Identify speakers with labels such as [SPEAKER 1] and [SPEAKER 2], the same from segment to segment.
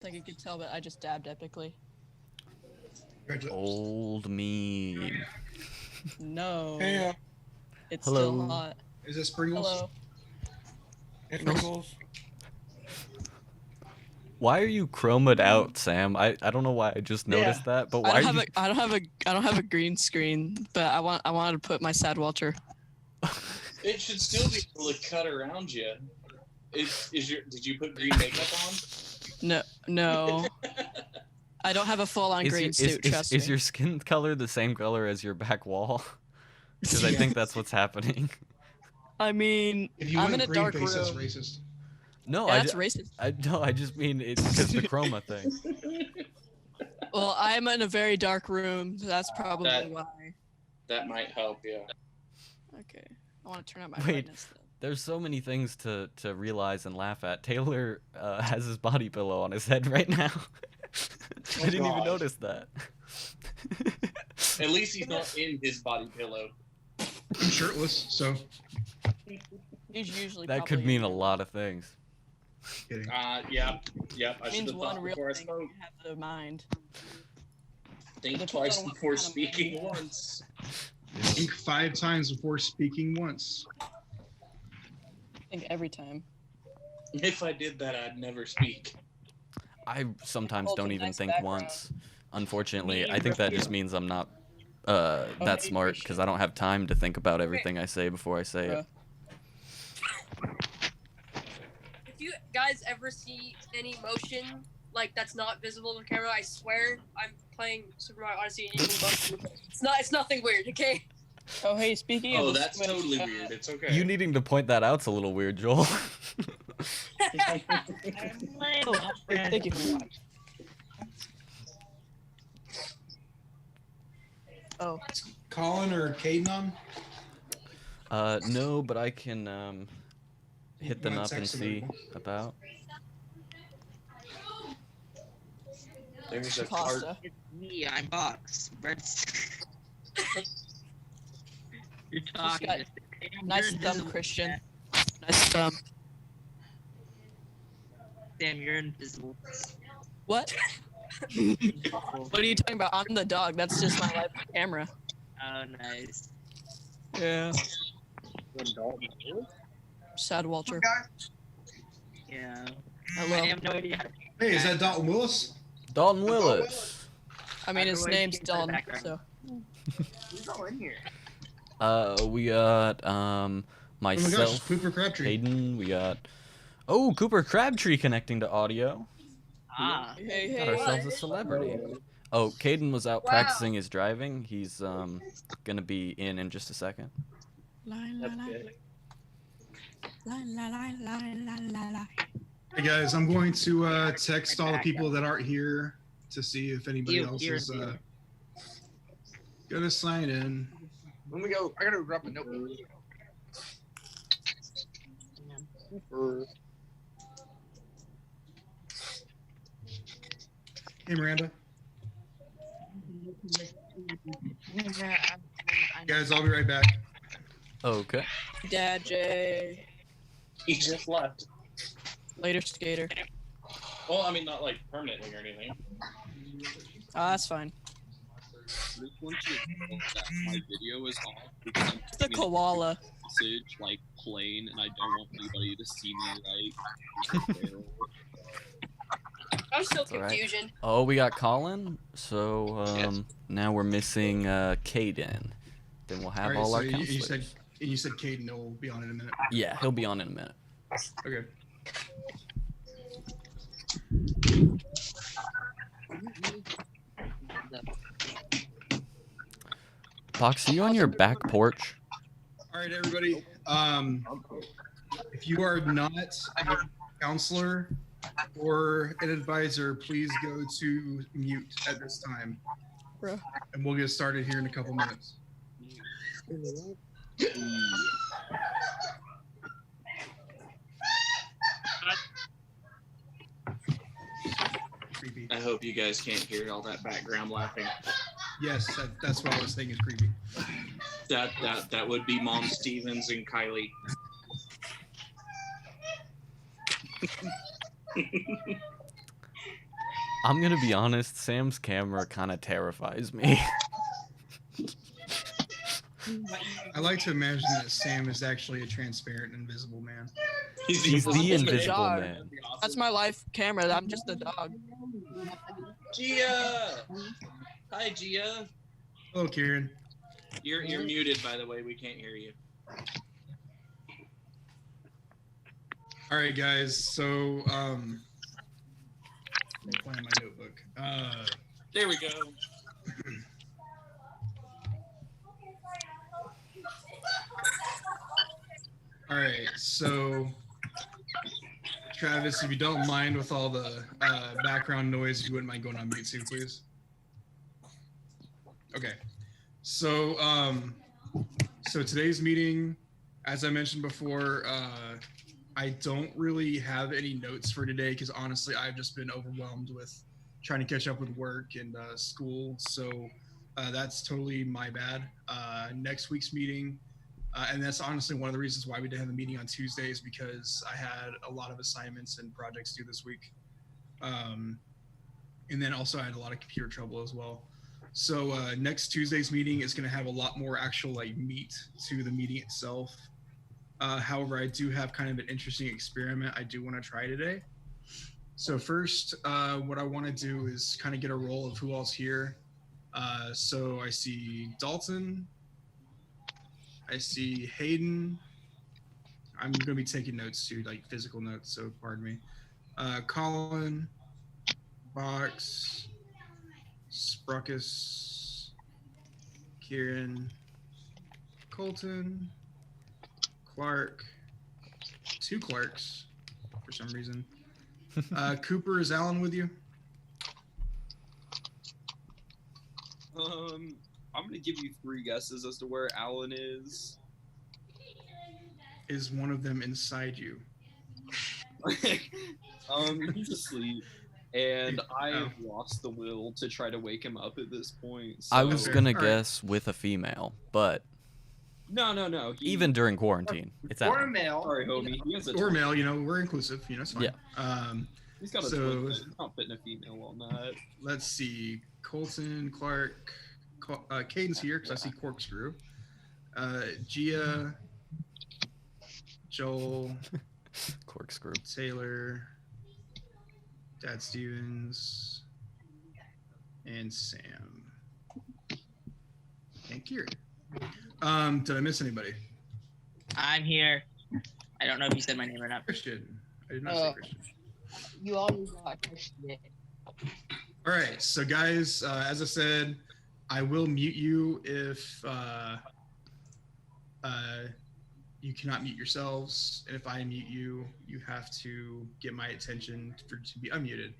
[SPEAKER 1] think you could tell, but I just dabbed epically.
[SPEAKER 2] Old meme.
[SPEAKER 1] No.
[SPEAKER 3] Hey,
[SPEAKER 1] It's
[SPEAKER 2] Hello.
[SPEAKER 1] still hot.
[SPEAKER 3] is this Sprinkles?
[SPEAKER 1] Hello.
[SPEAKER 3] Hey, Sprinkles.
[SPEAKER 2] Why are you chromed out, Sam? I don't know why I just noticed that, but why
[SPEAKER 1] I
[SPEAKER 2] are
[SPEAKER 1] don't
[SPEAKER 2] you?
[SPEAKER 1] have a I don't have a green screen, but I wanted to put my sad Walter.
[SPEAKER 4] It should still be able to cut around you. Did you put green makeup on?
[SPEAKER 1] No. I don't have a full-on green suit. Trust me.
[SPEAKER 2] Is your skin color the same color as your back wall? Because I think that's what's happening.
[SPEAKER 1] I mean,
[SPEAKER 3] If you
[SPEAKER 1] I'm
[SPEAKER 3] went
[SPEAKER 1] in a
[SPEAKER 3] green
[SPEAKER 1] dark
[SPEAKER 3] face, that's
[SPEAKER 1] room.
[SPEAKER 3] racist.
[SPEAKER 2] No,
[SPEAKER 1] Yeah, that's racist.
[SPEAKER 2] I just mean it's because the chroma thing.
[SPEAKER 1] Well, I'm in a very dark room. So that's probably why.
[SPEAKER 4] That might help, yeah.
[SPEAKER 1] Okay. I want to turn on my
[SPEAKER 2] Wait.
[SPEAKER 1] brightness though.
[SPEAKER 2] There's so many things to realize and laugh at. Taylor has his body pillow on his head right now. I didn't even notice that.
[SPEAKER 4] At least he's not in his body pillow.
[SPEAKER 3] I'm shirtless, so.
[SPEAKER 1] He's usually
[SPEAKER 2] That could
[SPEAKER 1] probably
[SPEAKER 2] mean
[SPEAKER 1] in
[SPEAKER 2] a
[SPEAKER 1] there.
[SPEAKER 2] lot of things.
[SPEAKER 3] Kidding.
[SPEAKER 4] Yep. I should
[SPEAKER 1] Means
[SPEAKER 4] have
[SPEAKER 1] one
[SPEAKER 4] thought
[SPEAKER 1] real
[SPEAKER 4] before I
[SPEAKER 1] thing
[SPEAKER 4] spoke.
[SPEAKER 1] you have to mind.
[SPEAKER 4] Think
[SPEAKER 1] Depends
[SPEAKER 4] twice
[SPEAKER 1] on what
[SPEAKER 4] before
[SPEAKER 1] kind of
[SPEAKER 4] speaking
[SPEAKER 1] man you are.
[SPEAKER 4] once.
[SPEAKER 3] Think 5 times before speaking once.
[SPEAKER 1] I think every time.
[SPEAKER 4] If I did that, I'd never speak.
[SPEAKER 2] I sometimes
[SPEAKER 1] Holds a
[SPEAKER 2] don't even
[SPEAKER 1] nice
[SPEAKER 2] think
[SPEAKER 1] background.
[SPEAKER 2] once. Unfortunately, I think that just means I'm not that smart because I don't have time to think about everything I say before I say it.
[SPEAKER 5] If you guys ever see any motion like that's not visible to the camera, I swear I'm playing Super Mario Odyssey and using motion. It's nothing weird, okay?
[SPEAKER 1] Oh, hey, speaking of
[SPEAKER 4] Oh,
[SPEAKER 1] the
[SPEAKER 4] that's
[SPEAKER 1] switch,
[SPEAKER 4] totally weird. It's okay.
[SPEAKER 2] You needing to point that out's a little weird, Joel.
[SPEAKER 1] Thank you for watching. Oh,
[SPEAKER 3] Colin or Caden on?
[SPEAKER 2] No, but I can hit them
[SPEAKER 3] Might
[SPEAKER 2] up and
[SPEAKER 3] text them
[SPEAKER 2] see
[SPEAKER 3] everyone.
[SPEAKER 2] about.
[SPEAKER 4] There's a
[SPEAKER 1] pasta.
[SPEAKER 4] card.
[SPEAKER 6] It's me, I'm Box. You're talking.
[SPEAKER 1] got nice thumb, Christian. Nice thumb.
[SPEAKER 6] Sam, you're invisible.
[SPEAKER 1] What? What are you talking about? I'm the dog. That's just my live camera.
[SPEAKER 6] Oh, nice.
[SPEAKER 1] Yeah. Sad Walter.
[SPEAKER 6] Yeah.
[SPEAKER 1] Hello.
[SPEAKER 6] I have no idea how to
[SPEAKER 3] Hey, is that Dalton Willis?
[SPEAKER 2] Dalton Willis.
[SPEAKER 1] I mean, his
[SPEAKER 6] Everyone
[SPEAKER 1] name's
[SPEAKER 6] keep in the
[SPEAKER 1] Dalton,
[SPEAKER 6] background.
[SPEAKER 1] so.
[SPEAKER 6] Who's all in here?
[SPEAKER 2] We got
[SPEAKER 3] Oh my gosh,
[SPEAKER 2] myself,
[SPEAKER 3] Cooper Crabtree.
[SPEAKER 2] Hayden. We got Cooper Crabtree connecting to audio.
[SPEAKER 6] Ah.
[SPEAKER 1] Hey,
[SPEAKER 2] Got
[SPEAKER 1] hey.
[SPEAKER 2] ourselves a celebrity. Oh, Caden was out practicing his driving. He's gonna be in just a second.
[SPEAKER 3] Hey guys, I'm going to text all the people that aren't here to see if anybody else is gonna sign in.
[SPEAKER 7] Let me go. I gotta grab a notebook.
[SPEAKER 3] Hey Miranda. Guys, I'll be right back.
[SPEAKER 2] Okay.
[SPEAKER 1] Dad J.
[SPEAKER 4] He just left.
[SPEAKER 1] Later, skater.
[SPEAKER 4] Well, I mean, not like permanently or anything.
[SPEAKER 1] Oh, that's fine.
[SPEAKER 8] I just want you to know that my video is off because I'm
[SPEAKER 1] The koala.
[SPEAKER 8] message like plain, and I don't want anybody to see me right.
[SPEAKER 5] I'm still
[SPEAKER 2] all right.
[SPEAKER 5] confusion.
[SPEAKER 2] Oh, we got Colin. So now we're missing Caden. Then we'll have
[SPEAKER 3] Alright,
[SPEAKER 2] all
[SPEAKER 3] so
[SPEAKER 2] our
[SPEAKER 3] you
[SPEAKER 2] counselors.
[SPEAKER 3] said Caden will be on in a minute.
[SPEAKER 2] Yeah, he'll be on in a minute.
[SPEAKER 3] Okay.
[SPEAKER 2] Box, are you on your back porch?
[SPEAKER 3] All right, everybody. If you are not a counselor or an advisor, please go to mute at this time.
[SPEAKER 1] Bro.
[SPEAKER 3] And we'll get started here in a couple minutes. Creepy.
[SPEAKER 4] I hope you guys can't hear all that background laughing.
[SPEAKER 3] Yes, that's what I was saying is creepy.
[SPEAKER 4] That would be Mom Stevens and Kylie.
[SPEAKER 2] I'm gonna be honest, Sam's camera kind of terrifies me.
[SPEAKER 3] I like to imagine that Sam is actually a transparent, invisible man.
[SPEAKER 2] He's the
[SPEAKER 1] I'm just a
[SPEAKER 2] invisible
[SPEAKER 1] dog.
[SPEAKER 2] man.
[SPEAKER 1] That's my life camera. I'm just a dog.
[SPEAKER 4] Gia! Hi, Gia.
[SPEAKER 3] Hello, Kieran.
[SPEAKER 4] You're muted, by the way. We can't hear you.
[SPEAKER 3] All right, guys. So, I'm playing my notebook.
[SPEAKER 4] There we go.
[SPEAKER 3] All right. So, Travis, if you don't mind with all the background noise, if you wouldn't mind going on mute too, please. Okay. So, so today's meeting, as I mentioned before, I don't really have any notes for today because honestly, I've just been overwhelmed with trying to catch up with work and school. So that's totally my bad. Next week's meeting, and that's honestly one of the reasons why we didn't have a meeting on Tuesdays because I had a lot of assignments and projects due this week. And then also I had a lot of computer trouble as well. So next Tuesday's meeting is going to have a lot more actual like meat to the meeting itself. However, I do have kind of an interesting experiment I do want to try today. So first, what I want to do is kind of get a roll of who all's here. So I see Dalton. I see Hayden. I'm going to be taking notes too, like physical notes, so pardon me. Colin, Box, Spruckus, Kieran, Colton, Clark, two Clarks for some reason. Cooper, is Alan with you?
[SPEAKER 8] I'm gonna give you 3 guesses as to where Alan is.
[SPEAKER 3] Is one of them inside you?
[SPEAKER 8] He's asleep, and I have lost the will to try to wake him up at this point. So...
[SPEAKER 2] I was gonna
[SPEAKER 3] All right.
[SPEAKER 2] guess with a female, but
[SPEAKER 8] No.
[SPEAKER 2] even during quarantine, it's
[SPEAKER 7] Or a
[SPEAKER 2] Alan.
[SPEAKER 7] male.
[SPEAKER 8] Sorry, homie. He has a
[SPEAKER 3] Or male, you know, we're inclusive, you know, it's fine.
[SPEAKER 2] Yeah.
[SPEAKER 8] He's got a
[SPEAKER 3] So-
[SPEAKER 8] twin. He's not fitting a female on that.
[SPEAKER 3] Let's see. Colton, Clark, Caden's here because I see Corkscrew. Gia, Joel,
[SPEAKER 2] Corkscrew.
[SPEAKER 3] Taylor, Dad Stevens, and Sam. And Kieran. Did I miss anybody?
[SPEAKER 6] I'm here. I don't know if you said my name or not.
[SPEAKER 3] Christian. I did not say Christian.
[SPEAKER 9] You always got Christian.
[SPEAKER 3] All right, so guys, as I said, I will mute you if you cannot mute yourselves, and if I mute you, you have to get my attention to be unmuted.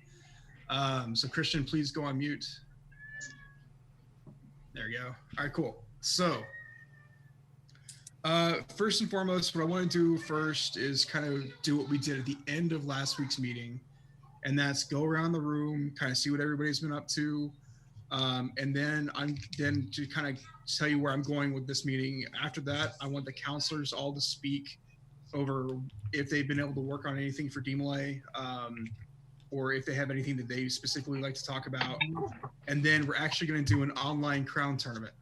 [SPEAKER 3] So Christian, please go on mute. There you go. All right, cool. So first and foremost, what I want to do first is kind of do what we did at the end of last week's meeting, and that's go around the room, kind of see what everybody's been up to. And then to kind of tell you where I'm going with this meeting. After that, I want the counselors all to speak over if they've been able to work on anything for DeMolay, or if they have anything that they specifically like to talk about. And then we're actually going to do an online crown tournament.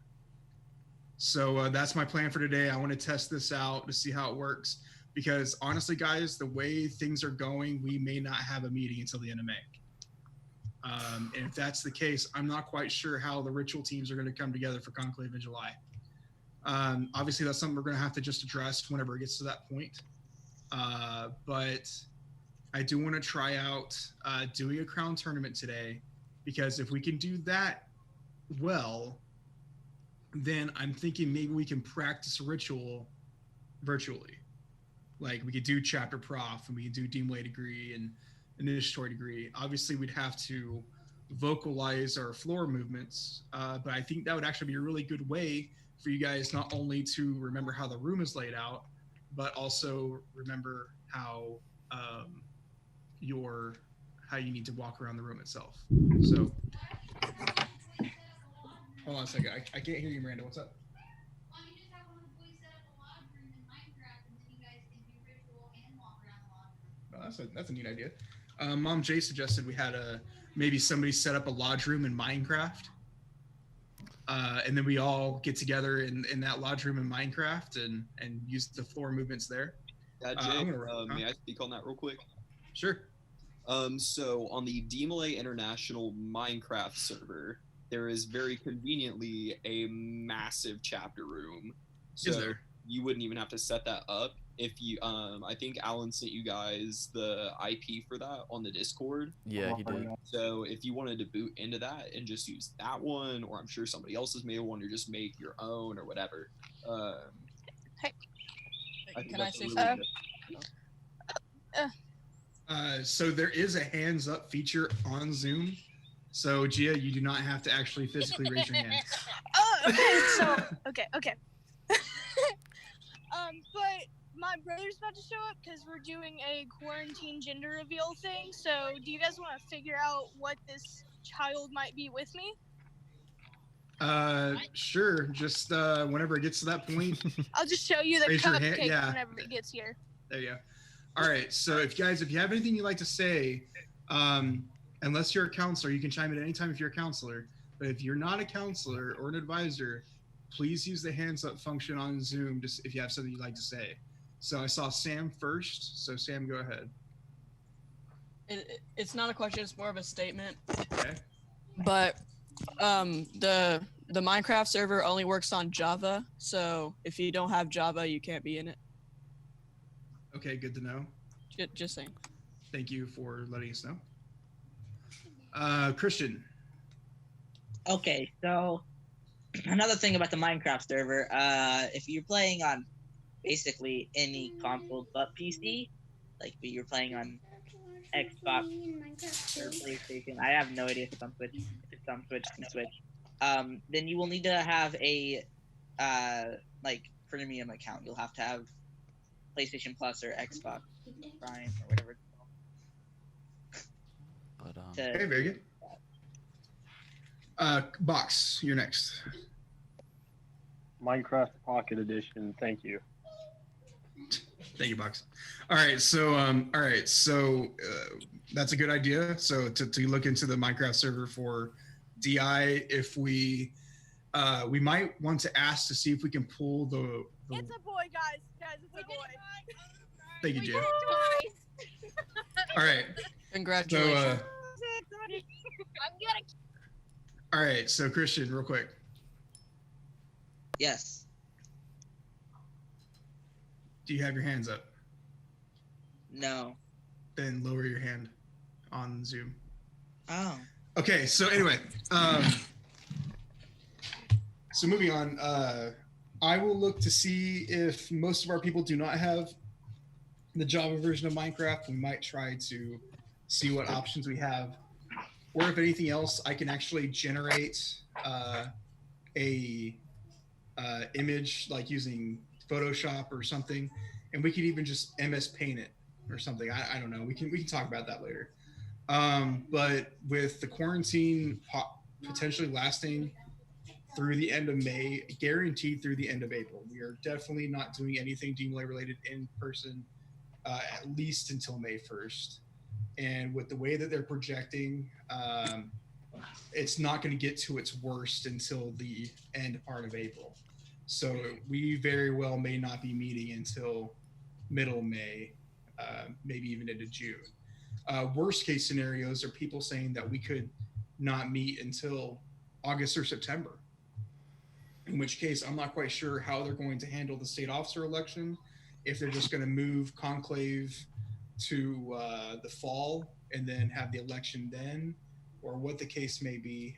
[SPEAKER 3] So that's my plan for today. I want to test this out to see how it works. Because honestly, guys, the way things are going, we may not have a meeting until the end of May. And if that's the case, I'm not quite sure how the ritual teams are going to come together for Conclave in July. Obviously, that's something we're going to have to just address whenever it gets to that point. But I do want to try out doing a crown tournament today, because if we can do that well, then I'm thinking maybe we can practice a ritual virtually. Like we could do chapter prof and we could do DeMolay degree and initiatory degree. Obviously, we'd have to vocalize our floor movements, but I think that would actually be a really good way for you guys not only to remember how the room is laid out, but also remember how you need to walk around the room itself. So, hold on a second. I can't hear you, Miranda. What's up? Oh, that's a neat idea. Mom Jay suggested we had a maybe somebody set up a lodge room in Minecraft. And then we all get together in that lodge room in Minecraft and use the floor movements there.
[SPEAKER 8] Jay, may I speak on that real quick?
[SPEAKER 3] Sure.
[SPEAKER 8] So on the DeMolay International Minecraft server, there is very conveniently a massive chapter room. So
[SPEAKER 3] Is there?
[SPEAKER 8] You wouldn't even have to set that up. If you, I think Alan sent you guys the IP for that on the Discord.
[SPEAKER 2] Yeah, he did.
[SPEAKER 8] So if you wanted to boot into that and just use that one, or I'm sure somebody else has made one, or just make your own or whatever.
[SPEAKER 1] Hey, can I say
[SPEAKER 8] really
[SPEAKER 1] something?
[SPEAKER 3] So there is a hands up feature on Zoom. So Gia, you do not have to actually physically raise your hand.
[SPEAKER 10] Oh, okay. So, okay. But my brother's about to show up because we're doing a quarantine gender reveal thing. So, do you guys want to figure out what this child might be with me?
[SPEAKER 3] Sure. Just whenever it gets to that point.
[SPEAKER 10] I'll just show you the
[SPEAKER 3] Raise your hand,
[SPEAKER 10] cupcake
[SPEAKER 3] yeah.
[SPEAKER 10] whenever it gets here.
[SPEAKER 3] There you go. All right. So if you have anything you'd like to say, unless you're a counselor, you can chime in anytime if you're a counselor. But if you're not a counselor or an advisor, please use the hands up function on Zoom just if you have something you'd like to say. So I saw Sam first. So Sam, go ahead.
[SPEAKER 1] It's not a question, it's more of a statement.
[SPEAKER 3] Okay.
[SPEAKER 1] But the Minecraft server only works on Java, so if you don't have Java, you can't be in it.
[SPEAKER 3] Okay, good to know.
[SPEAKER 1] Just saying.
[SPEAKER 3] Thank you for letting us know. Christian.
[SPEAKER 6] Okay, so another thing about the Minecraft server, if you're playing on basically any console but PC, like if you're playing on Xbox or PlayStation, I have no idea if it's on Switch. If it's on Switch, then you will need to have a premium account. You'll have to have PlayStation Plus or Xbox Prime or whatever it's called.
[SPEAKER 2] But
[SPEAKER 3] Okay, very good. Box, you're next.
[SPEAKER 11] Minecraft Pocket Edition. Thank you.
[SPEAKER 3] Thank you, Box. All right, so that's a good idea. So to look into the Minecraft server for DI, if we might want to ask to see if we can pull the
[SPEAKER 10] It's a boy, guys. It's a boy.
[SPEAKER 3] Thank you, Jay. All right.
[SPEAKER 1] Congratulations.
[SPEAKER 10] I'm gonna.
[SPEAKER 3] All right, so Christian, real quick.
[SPEAKER 6] Yes.
[SPEAKER 3] Do you have your hands up?
[SPEAKER 6] No.
[SPEAKER 3] Then lower your hand on Zoom.
[SPEAKER 6] Oh.
[SPEAKER 3] Okay, so anyway, so moving on, I will look to see if most of our people do not have the Java version of Minecraft. We might try to see what options we have, or if anything else, I can actually generate a image like using Photoshop or something, and we could even just MS Paint it or something. I don't know. We can talk about that later. But with the quarantine potentially lasting through the end of May, guaranteed through the end of April, we are definitely not doing anything DeMolay related in person, at least until May 1st. And with the way that they're projecting, it's not going to get to its worst until the end part of April. So we very well may not be meeting until middle May, maybe even into June. Worst case scenarios are people saying that we could not meet until August or September, in which case I'm not quite sure how they're going to handle the state officer election, if they're just going to move conclave to the fall and then have the election then, or what the case may be.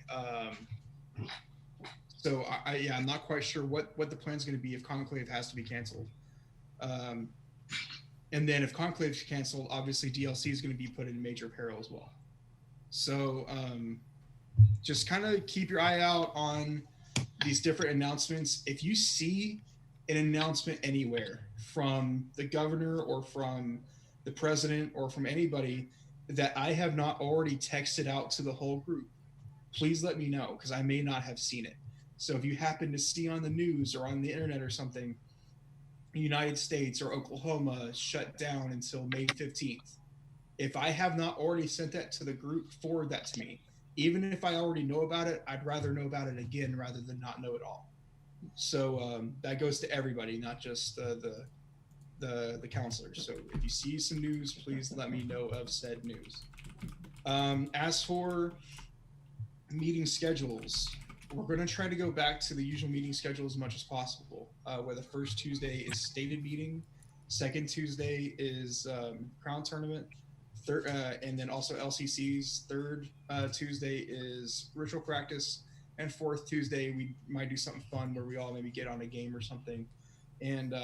[SPEAKER 3] So I'm not quite sure what the plan is going to be if conclave has to be canceled. And then if conclave is canceled, obviously DLC is going to be put in major peril as well. So just kind of keep your eye out on these different announcements. If you see an announcement anywhere from the governor or from the president or from anybody that I have not already texted out to the whole group, please let me know, because I may not have seen it. So if you happen to see on the news or on the internet or something, the United States or Oklahoma shut down until May 15th, If I have not already sent that to the group, forward that to me. Even if I already know about it, I'd rather know about it again rather than not know it all. So that goes to everybody, not just the counselors. So if you see some news, please let me know of said news. As for meeting schedules, we're going to try to go back to the usual meeting schedule as much as possible, where the first Tuesday is stated meeting, second Tuesday is crown tournament, and then also LCCs. Third Tuesday is ritual practice, and fourth Tuesday we might do something fun where we all maybe get on a game or something. And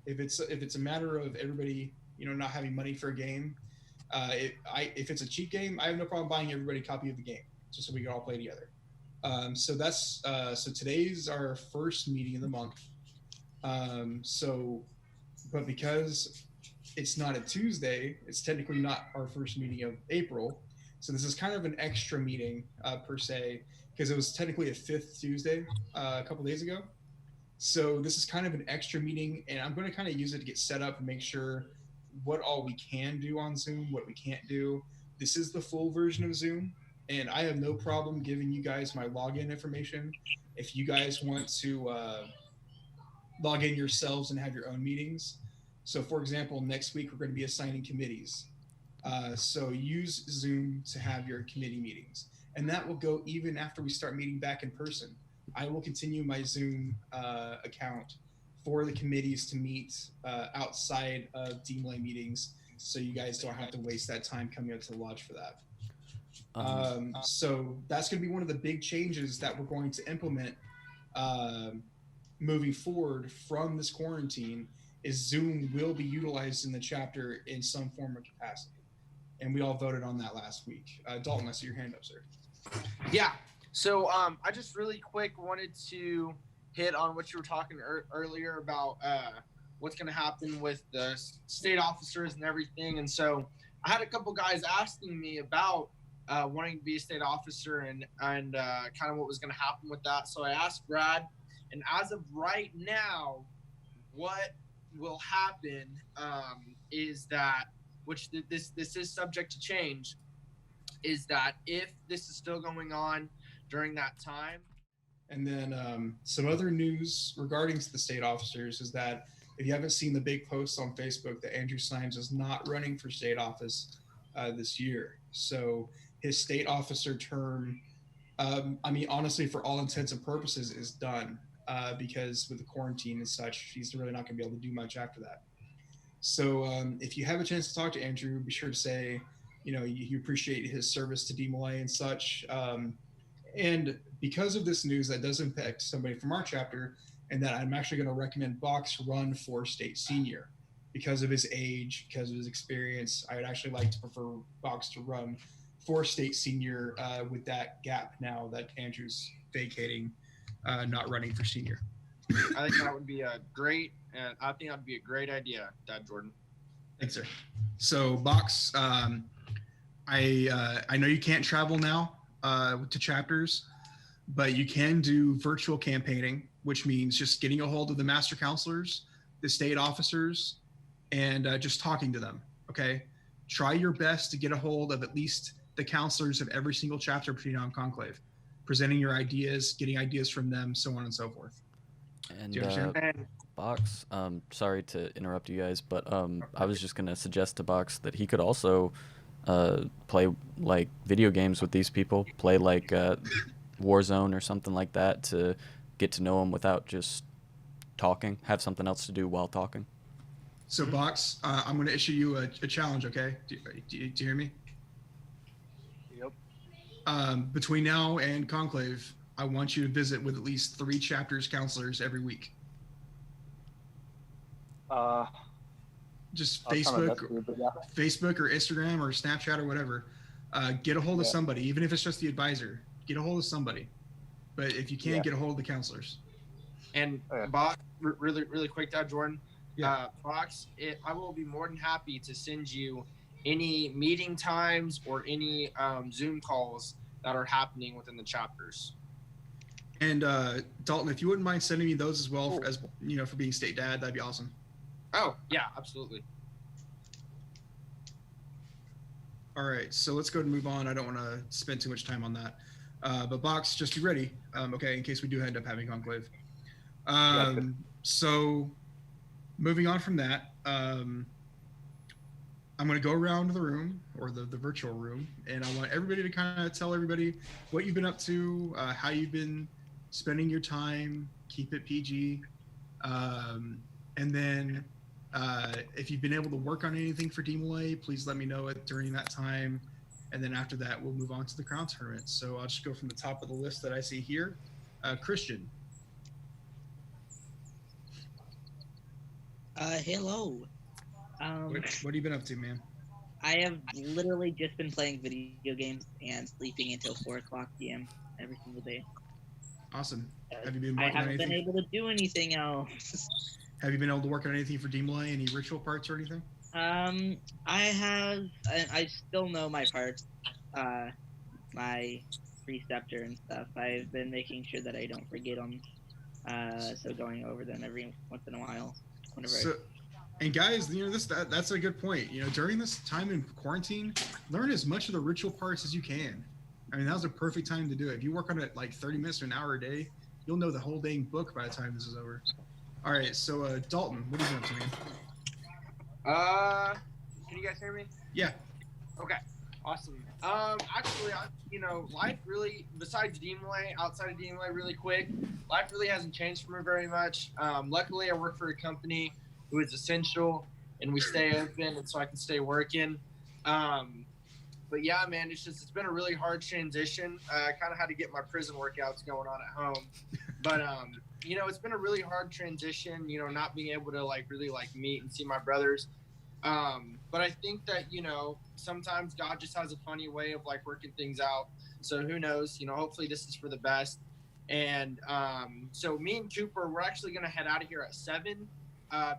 [SPEAKER 3] if it's a matter of everybody, not having money for a game, if it's a cheap game, I have no problem buying everybody a copy of the game just so we can all play together. So today's our first meeting of the month. But because it's not a Tuesday, it's technically not our first meeting of April. So this is kind of an extra meeting per se, because it was technically a fifth Tuesday a couple days ago. So this is kind of an extra meeting, and I'm going to kind of use it to get set up and make sure what all we can do on Zoom, what we can't do. This is the full version of Zoom, and I have no problem giving you guys my login information. If you guys want to log in yourselves and have your own meetings. So for example, next week we're going to be assigning committees. So use Zoom to have your committee meetings. And that will go even after we start meeting back in person. I will continue my Zoom account for the committees to meet outside of DeMolay meetings, so you guys don't have to waste that time coming up to the lodge for that. So that's going to be one of the big changes that we're going to implement moving forward from this quarantine, is Zoom will be utilized in the chapter in some form or capacity. And we all voted on that last week. Dalton, I see your hand up, sir.
[SPEAKER 7] Yeah. So I just really quick wanted to hit on what you were talking earlier about what's going to happen with the state officers and everything. And so I had a couple guys asking me about wanting to be a state officer and kind of what was going to happen with that. So I asked Brad, and as of right now, what will happen is that, which this is subject to change, is that if this is still going on during that time.
[SPEAKER 3] And then some other news regarding the state officers is that if you haven't seen the big post on Facebook, that Andrew Symes is not running for state office this year. So his state officer term, honestly, for all intents and purposes, is done because with the quarantine and such, he's really not going to be able to do much after that. So if you have a chance to talk to Andrew, be sure to say, you appreciate his service to DeMolay and such. And because of this news, that does impact somebody from our chapter, and that I'm actually going to recommend Box run for state senior because of his age, because of his experience. I would actually like to prefer Box to run for state senior with that gap now that Andrew's vacating, not running for senior.
[SPEAKER 7] I think that would be a great idea, Dad Jordan.
[SPEAKER 3] Thanks, sir. So Box, I know you can't travel now to chapters, but you can do virtual campaigning, which means just getting a hold of the master counselors, the state officers, and just talking to them. Okay, try your best to get a hold of at least the counselors of every single chapter between now and conclave, presenting your ideas, getting ideas from them, so on and so forth.
[SPEAKER 2] And
[SPEAKER 3] do you understand?
[SPEAKER 2] Box, sorry to interrupt you guys, but I was just gonna suggest to Box that he could also play like video games with these people, play like Warzone or something like that to get to know them without just talking, have something else to do while talking.
[SPEAKER 3] So Box, I'm going to issue you a challenge, okay? Do you hear me?
[SPEAKER 7] Yep.
[SPEAKER 3] Between now and conclave, I want you to visit with at least 3 chapters counselors every week. Just Facebook or Instagram or Snapchat or whatever. Get a hold of somebody, even if it's just the advisor. Get a hold of somebody. But if you can't, get a hold of the counselors.
[SPEAKER 7] And Box, really quick, Dad Jordan. Box, I will be more than happy to send you any meeting times or any Zoom calls that are happening within the chapters.
[SPEAKER 3] And Dalton, if you wouldn't mind sending me those as well, for being state dad, that'd be awesome.
[SPEAKER 7] Oh yeah, absolutely.
[SPEAKER 3] All right, so let's go ahead and move on. I don't want to spend too much time on that. But Box, just be ready, okay, in case we do end up having Conclave. So moving on from that, I'm going to go around the room, or the virtual room, and I want everybody to kind of tell everybody what you've been up to, how you've been spending your time, keep it PG, and then if you've been able to work on anything for DeMolay, please let me know it during that time. And then after that, we'll move on to the crown tournament. So I'll just go from the top of the list that I see here. Christian.
[SPEAKER 6] Hello.
[SPEAKER 3] What have you been up to, man?
[SPEAKER 6] I have literally just been playing video games and sleeping until 4 o'clock p.m. every single day.
[SPEAKER 3] Awesome. Have you been
[SPEAKER 6] I
[SPEAKER 3] working on
[SPEAKER 6] haven't
[SPEAKER 3] anything?
[SPEAKER 6] been able to do anything else.
[SPEAKER 3] Have you been able to work on anything for DeMolay? Any ritual parts or anything?
[SPEAKER 6] I have. I still know my parts. My preceptor and stuff. I've been making sure that I don't forget them. So going over them every once in a while. Whenever
[SPEAKER 3] and guys, that's a good point. During this time in quarantine, learn as much of the ritual parts as you can. I mean, that was a perfect time to do it. If you work on it like 30 minutes to an hour a day, you'll know the whole dang book by the time this is over. All right, so Dalton, what are you doing up to, man?
[SPEAKER 7] Can you guys hear me?
[SPEAKER 3] Yeah.
[SPEAKER 7] Okay. Awesome. Actually, life really, besides DeMolay, outside of DeMolay, really quick, life really hasn't changed for me very much. Luckily, I work for a company who is essential, and we stay open, and so I can stay working. But yeah, man, it's been a really hard transition. I kind of had to get my prison workouts going on at home, but it's been a really hard transition. Not being able to really meet and see my brothers. But I think that, sometimes God just has a funny way of working things out. So who knows, hopefully this is for the best. And so me and Cooper, we're actually going to head out of here at 7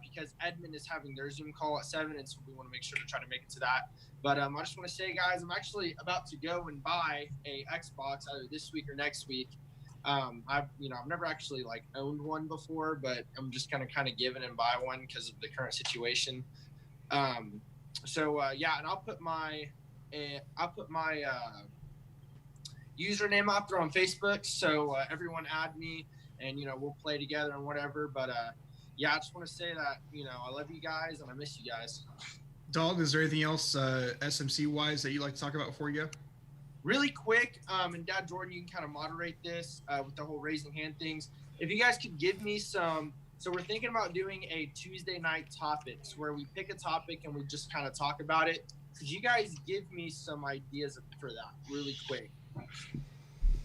[SPEAKER 7] because Edmund is having their Zoom call at 7. And so we want to make sure to try to make it to that. But I just want to say, guys, I'm actually about to go and buy a Xbox either this week or next week. I've never actually owned one before, but I'm just going to kind of give it and buy one because of the current situation. Yeah, and I'll put my username out there on Facebook, so everyone add me, and we'll play together and whatever. But yeah, I just want to say that I love you guys and I miss you guys.
[SPEAKER 3] Dog, is there anything else SMC wise that you'd like to talk about before you go?
[SPEAKER 7] Really quick, and Dad Jordan, you can kind of moderate this with the whole raising hand things. If you guys could give me some. So we're thinking about doing a Tuesday night topics where we pick a topic and we just kind of talk about it. Could you guys give me some ideas for that really quick?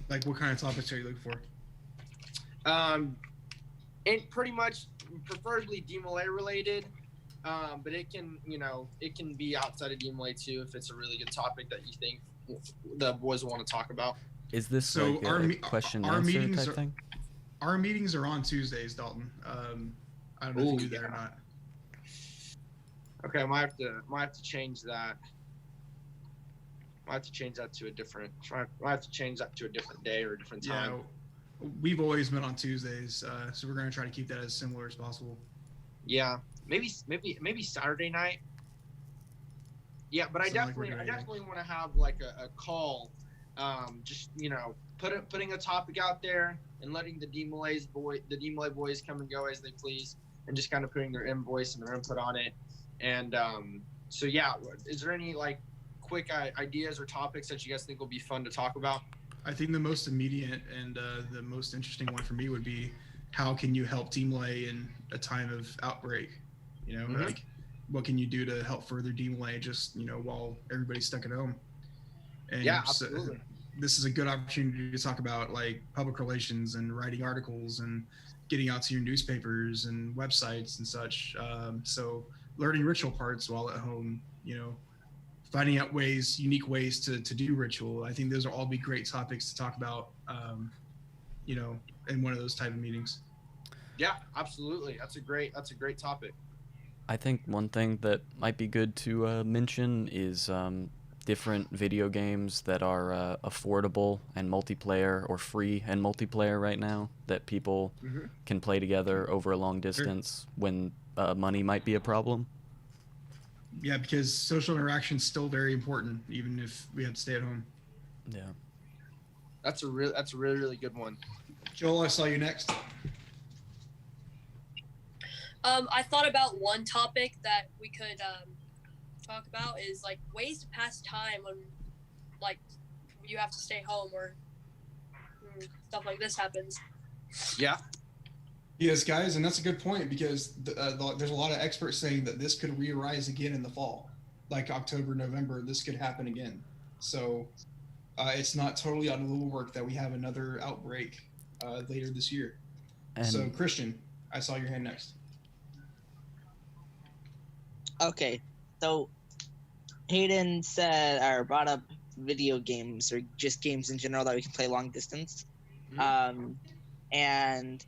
[SPEAKER 3] Like what kind of topics are you looking for?
[SPEAKER 7] And pretty much, preferably DeMolay related, but it can be outside of DeMolay too if it's a really good topic that you think the boys want to talk about.
[SPEAKER 2] Is this so a question
[SPEAKER 3] our
[SPEAKER 2] answer
[SPEAKER 3] meetings
[SPEAKER 2] type thing?
[SPEAKER 3] Our meetings are on Tuesdays, Dalton. I don't know if you knew that or not.
[SPEAKER 7] Okay, I might have to change that. I have to change that to a different. I have to change that to a different day or a different time.
[SPEAKER 3] Yeah, we've always been on Tuesdays, so we're gonna try to keep that as similar as possible.
[SPEAKER 7] Yeah, maybe Saturday night. Yeah, but I definitely want to have a call. Just putting a topic out there and letting the DeMolay boys come and go as they please, and just kind of putting their invoice and their input on it. And so yeah, is there any quick ideas or topics that you guys think will be fun to talk about?
[SPEAKER 3] I think the most immediate and the most interesting one for me would be how can you help DeMolay in a time of outbreak? What can you do to help further DeMolay just while everybody's stuck at home? And
[SPEAKER 7] yeah, absolutely.
[SPEAKER 3] This is a good opportunity to talk about public relations and writing articles and getting out to your newspapers and websites and such. So learning ritual parts while at home, finding out unique ways to do ritual. I think those will all be great topics to talk about, in one of those type of meetings.
[SPEAKER 7] Yeah, absolutely. That's a great topic.
[SPEAKER 2] I think one thing that might be good to mention is different video games that are affordable and multiplayer or free and multiplayer right now that people can play together over a long distance when money might be a problem.
[SPEAKER 3] Yeah, because social interaction is still very important, even if we have to stay at home.
[SPEAKER 2] Yeah.
[SPEAKER 7] That's a really good one.
[SPEAKER 3] Joel, I saw you next.
[SPEAKER 5] I thought about one topic that we could talk about is like ways to pass time when like you have to stay home or stuff like this happens.
[SPEAKER 7] Yeah.
[SPEAKER 3] Yes, guys, and that's a good point because there's a lot of experts saying that this could re-arise again in the fall, like October, November. This could happen again. So it's not totally out of the woodwork that we have another outbreak later this year.
[SPEAKER 2] And
[SPEAKER 3] so, Christian, I saw your hand next.
[SPEAKER 6] Okay, so Hayden said or brought up video games or just games in general that we can play long distance. And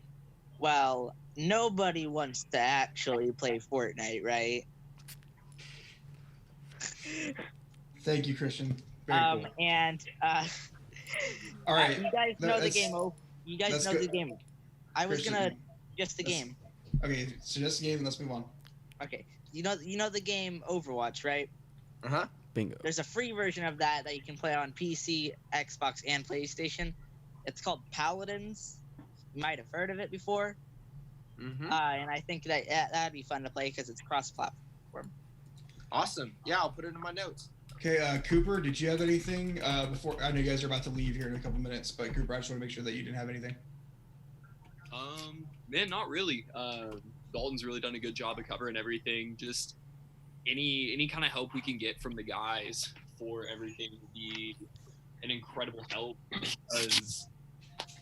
[SPEAKER 6] well, nobody wants to actually play Fortnite, right?
[SPEAKER 3] Thank you, Christian. Very cool.
[SPEAKER 6] And
[SPEAKER 3] all right,
[SPEAKER 6] you guys know the game. You guys know the game. I was
[SPEAKER 3] Christian,
[SPEAKER 6] gonna suggest the game.
[SPEAKER 3] Okay, suggest the game and let's move on.
[SPEAKER 6] Okay, you know the game Overwatch, right?
[SPEAKER 2] Bingo.
[SPEAKER 6] There's a free version of that you can play on PC, Xbox, and PlayStation. It's called Paladins. You might have heard of it before. And I think that'd be fun to play because it's cross-platform.
[SPEAKER 7] Awesome. Yeah, I'll put it in my notes.
[SPEAKER 3] Okay, Cooper, did you have anything before? I know you guys are about to leave here in a couple minutes, but Cooper, I just want to make sure that you didn't have anything.
[SPEAKER 8] Man, not really. Dalton's really done a good job of covering everything. Just any kind of help we can get from the guys for everything would be an incredible help, because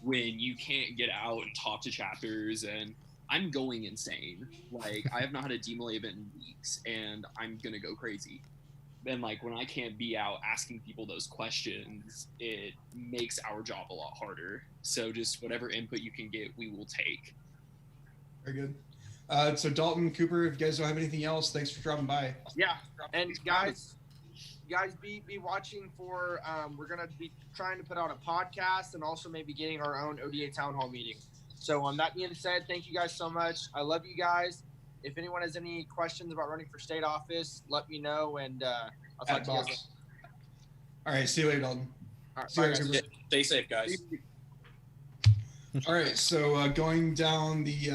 [SPEAKER 8] when you can't get out and talk to chapters, and I'm going insane. Like, I have not had a DeMolay event in weeks, and I'm gonna go crazy. And like, when I can't be out asking people those questions, it makes our job a lot harder. So just whatever input you can get, we will take.
[SPEAKER 3] Very good. So Dalton, Cooper, if you guys don't have anything else, thanks for dropping by.
[SPEAKER 7] Yeah, and guys be watching for we're gonna be trying to put out a podcast and also maybe getting our own ODA town hall meeting. So that being said, thank you guys so much. I love you guys. If anyone has any questions about running for state office, let me know, and I'll talk to you guys.
[SPEAKER 3] All right, see you later, Dalton.
[SPEAKER 7] All right,
[SPEAKER 3] see you
[SPEAKER 7] bye,
[SPEAKER 3] later,
[SPEAKER 7] guys.
[SPEAKER 3] Cooper.
[SPEAKER 4] Stay safe, guys.
[SPEAKER 3] All right, so going down the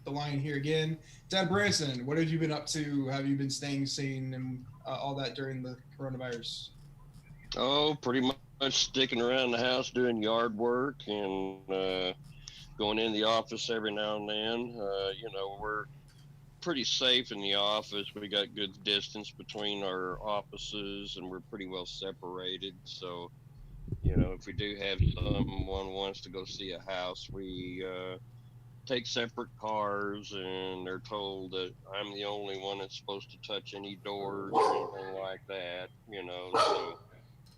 [SPEAKER 3] line here again, Dad Branson, what have you been up to? Have you been staying sane and all that during the coronavirus?
[SPEAKER 12] Oh, pretty much sticking around the house doing yard work and going in the office every now and then. We're pretty safe in the office. We got good distance between our offices and we're pretty well separated. So, if we do have someone wants to go see a house, we take separate cars, and they're told that I'm the only one that's supposed to touch any doors or anything like that,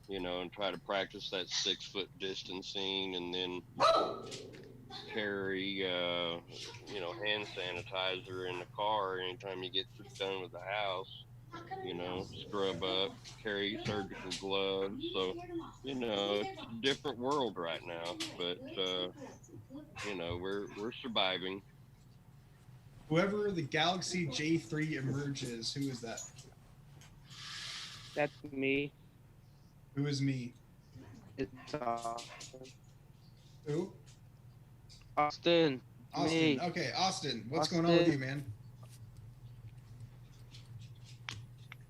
[SPEAKER 12] and try to practice that 6 foot distancing, and then carry, hand sanitizer in the car anytime you get done with the house, scrub up, carry surgical gloves. So, it's a different world right now, but, we're surviving.
[SPEAKER 3] Whoever the Galaxy J3 emerges, who is that?
[SPEAKER 13] That's me.
[SPEAKER 3] Who is me?
[SPEAKER 13] It's Austin.
[SPEAKER 3] Who?
[SPEAKER 13] Austin.
[SPEAKER 3] Austin.
[SPEAKER 13] Me.
[SPEAKER 3] Okay, Austin. What's going on with you, man?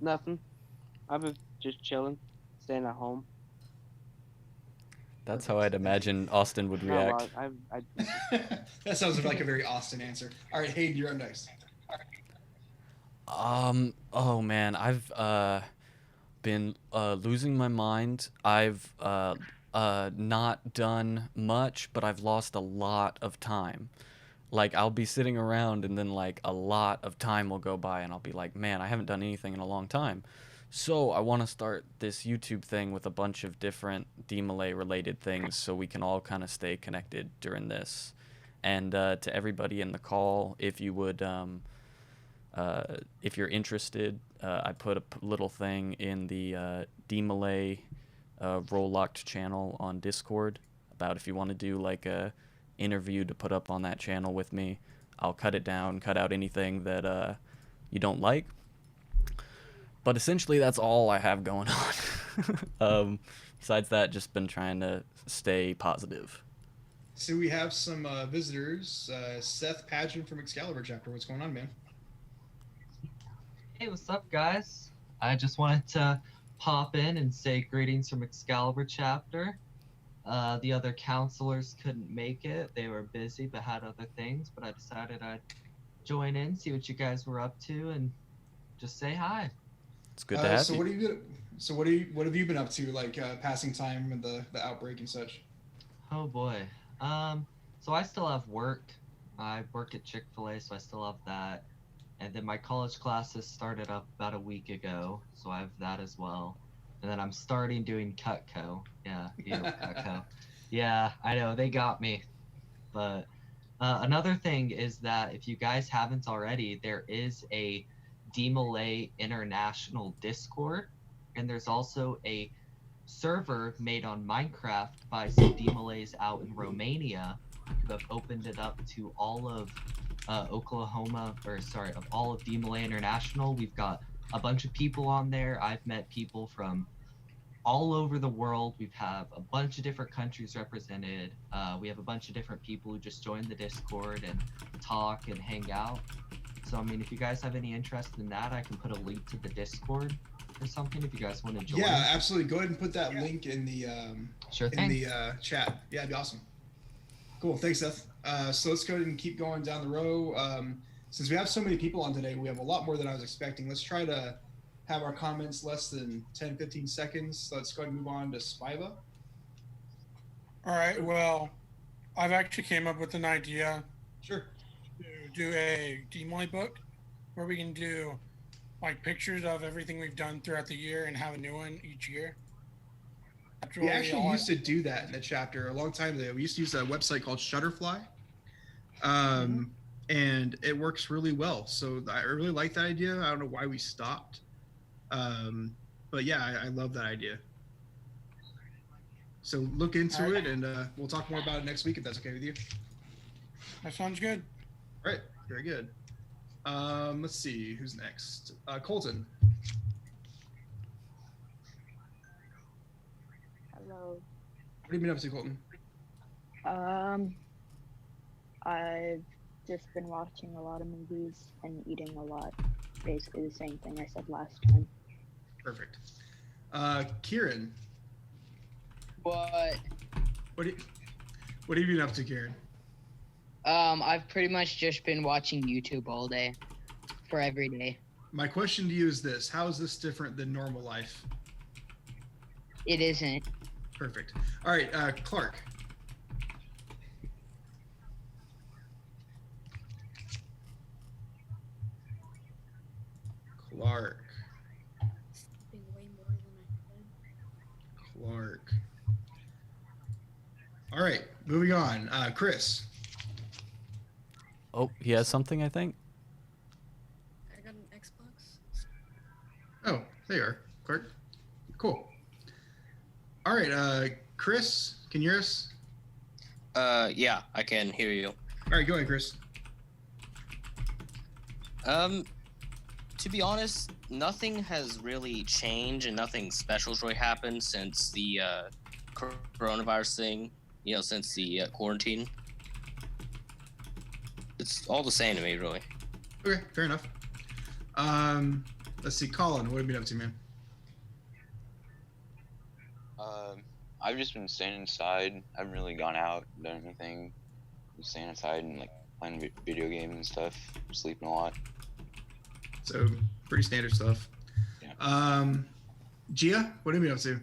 [SPEAKER 13] Nothing. I've been just chilling, staying at home.
[SPEAKER 2] That's how I'd imagine Austin would react.
[SPEAKER 3] That sounds like a very Austin answer. All right, Hayden, you're up next.
[SPEAKER 2] Oh man, I've been losing my mind. I've not done much, but I've lost a lot of time. Like, I'll be sitting around and then like a lot of time will go by and I'll be like, man, I haven't done anything in a long time. So I want to start this YouTube thing with a bunch of different DeMolay related things so we can all kind of stay connected during this. And to everybody in the call, if you would, if you're interested, I put a little thing in the DeMolay Roll Locked channel on Discord about if you want to do like a interview to put up on that channel with me. I'll cut it down, cut out anything that you don't like, But essentially, that's all I have going on. Besides that, just been trying to stay positive.
[SPEAKER 3] So we have some visitors. Seth Pageant from Excalibur chapter. What's going on, man?
[SPEAKER 14] Hey, what's up, guys? I just wanted to pop in and say greetings from Excalibur chapter. The other counselors couldn't make it. They were busy but had other things, but I decided I'd join in, see what you guys were up to, and just say hi.
[SPEAKER 2] It's good to have
[SPEAKER 3] so
[SPEAKER 2] you.
[SPEAKER 3] What have you been up to, like passing time with the outbreak and such?
[SPEAKER 14] Oh boy. So I still have work. I work at Chick-fil-A, so I still have that. And then my college classes started up about a week ago, so I have that as well. And then I'm starting doing Cutco. Yeah, Cutco. Yeah, I know, they got me. But another thing is that if you guys haven't already, there is a DeMolay International Discord, and there's also a server made on Minecraft by some DeMolays out in Romania who have opened it up to all of all of DeMolay International. We've got a bunch of people on there. I've met people from all over the world. We have a bunch of different countries represented. We have a bunch of different people who just join the Discord and talk and hang out. So, I mean, if you guys have any interest in that, I can put a link to the Discord or something if you guys want to join.
[SPEAKER 3] Yeah, absolutely. Go ahead and put that link in the chat. Yeah, it'd be awesome. Cool. Thanks, Seth. So let's go ahead and keep going down the row. Since we have so many people on today, we have a lot more than I was expecting. Let's try to have our comments less than 10, 15 seconds. So let's go ahead and move on to Spiva.
[SPEAKER 15] All right. Well, I've actually came up with an idea.
[SPEAKER 3] Sure.
[SPEAKER 15] To do a DeMolay book where we can do like pictures of everything we've done throughout the year and have a new one each year.
[SPEAKER 3] We actually used to do that in the chapter a long time ago. We used to use a website called Shutterfly. And it works really well. So I really like that idea. I don't know why we stopped. But yeah, I love that idea. So look into it, and we'll talk more about it next week if that's okay with you.
[SPEAKER 15] That sounds good.
[SPEAKER 3] All right, very good. Let's see, who's next? Colton.
[SPEAKER 16] Hello.
[SPEAKER 3] What have you been up to, Colton?
[SPEAKER 16] I've just been watching a lot of movies and eating a lot. Basically the same thing I said last time.
[SPEAKER 3] Perfect. Kieran.
[SPEAKER 9] What?
[SPEAKER 3] What have you been up to, Kieran?
[SPEAKER 9] I've pretty much just been watching YouTube all day for every day.
[SPEAKER 3] My question to you is this: how is this different than normal life?
[SPEAKER 9] It isn't.
[SPEAKER 3] Perfect. All right, Clark. Clark. All right, moving on. Chris.
[SPEAKER 2] Oh, he has something, I think.
[SPEAKER 17] I got an Xbox.
[SPEAKER 3] Oh, there you are, Clark. Cool. All right, Chris, can you hear us?
[SPEAKER 18] Yeah, I can hear you.
[SPEAKER 3] All right, go ahead, Chris.
[SPEAKER 18] To be honest, nothing has really changed and nothing special's really happened since the coronavirus thing, since the quarantine. It's all the same to me, really.
[SPEAKER 3] Okay, fair enough. Let's see, Colin, what have you been up to, man?
[SPEAKER 19] I've just been staying inside. I haven't really gone out, done anything. Just staying inside and playing video games and stuff. Sleeping a lot.
[SPEAKER 3] So pretty standard stuff. Yeah. Gia, what have you been up to?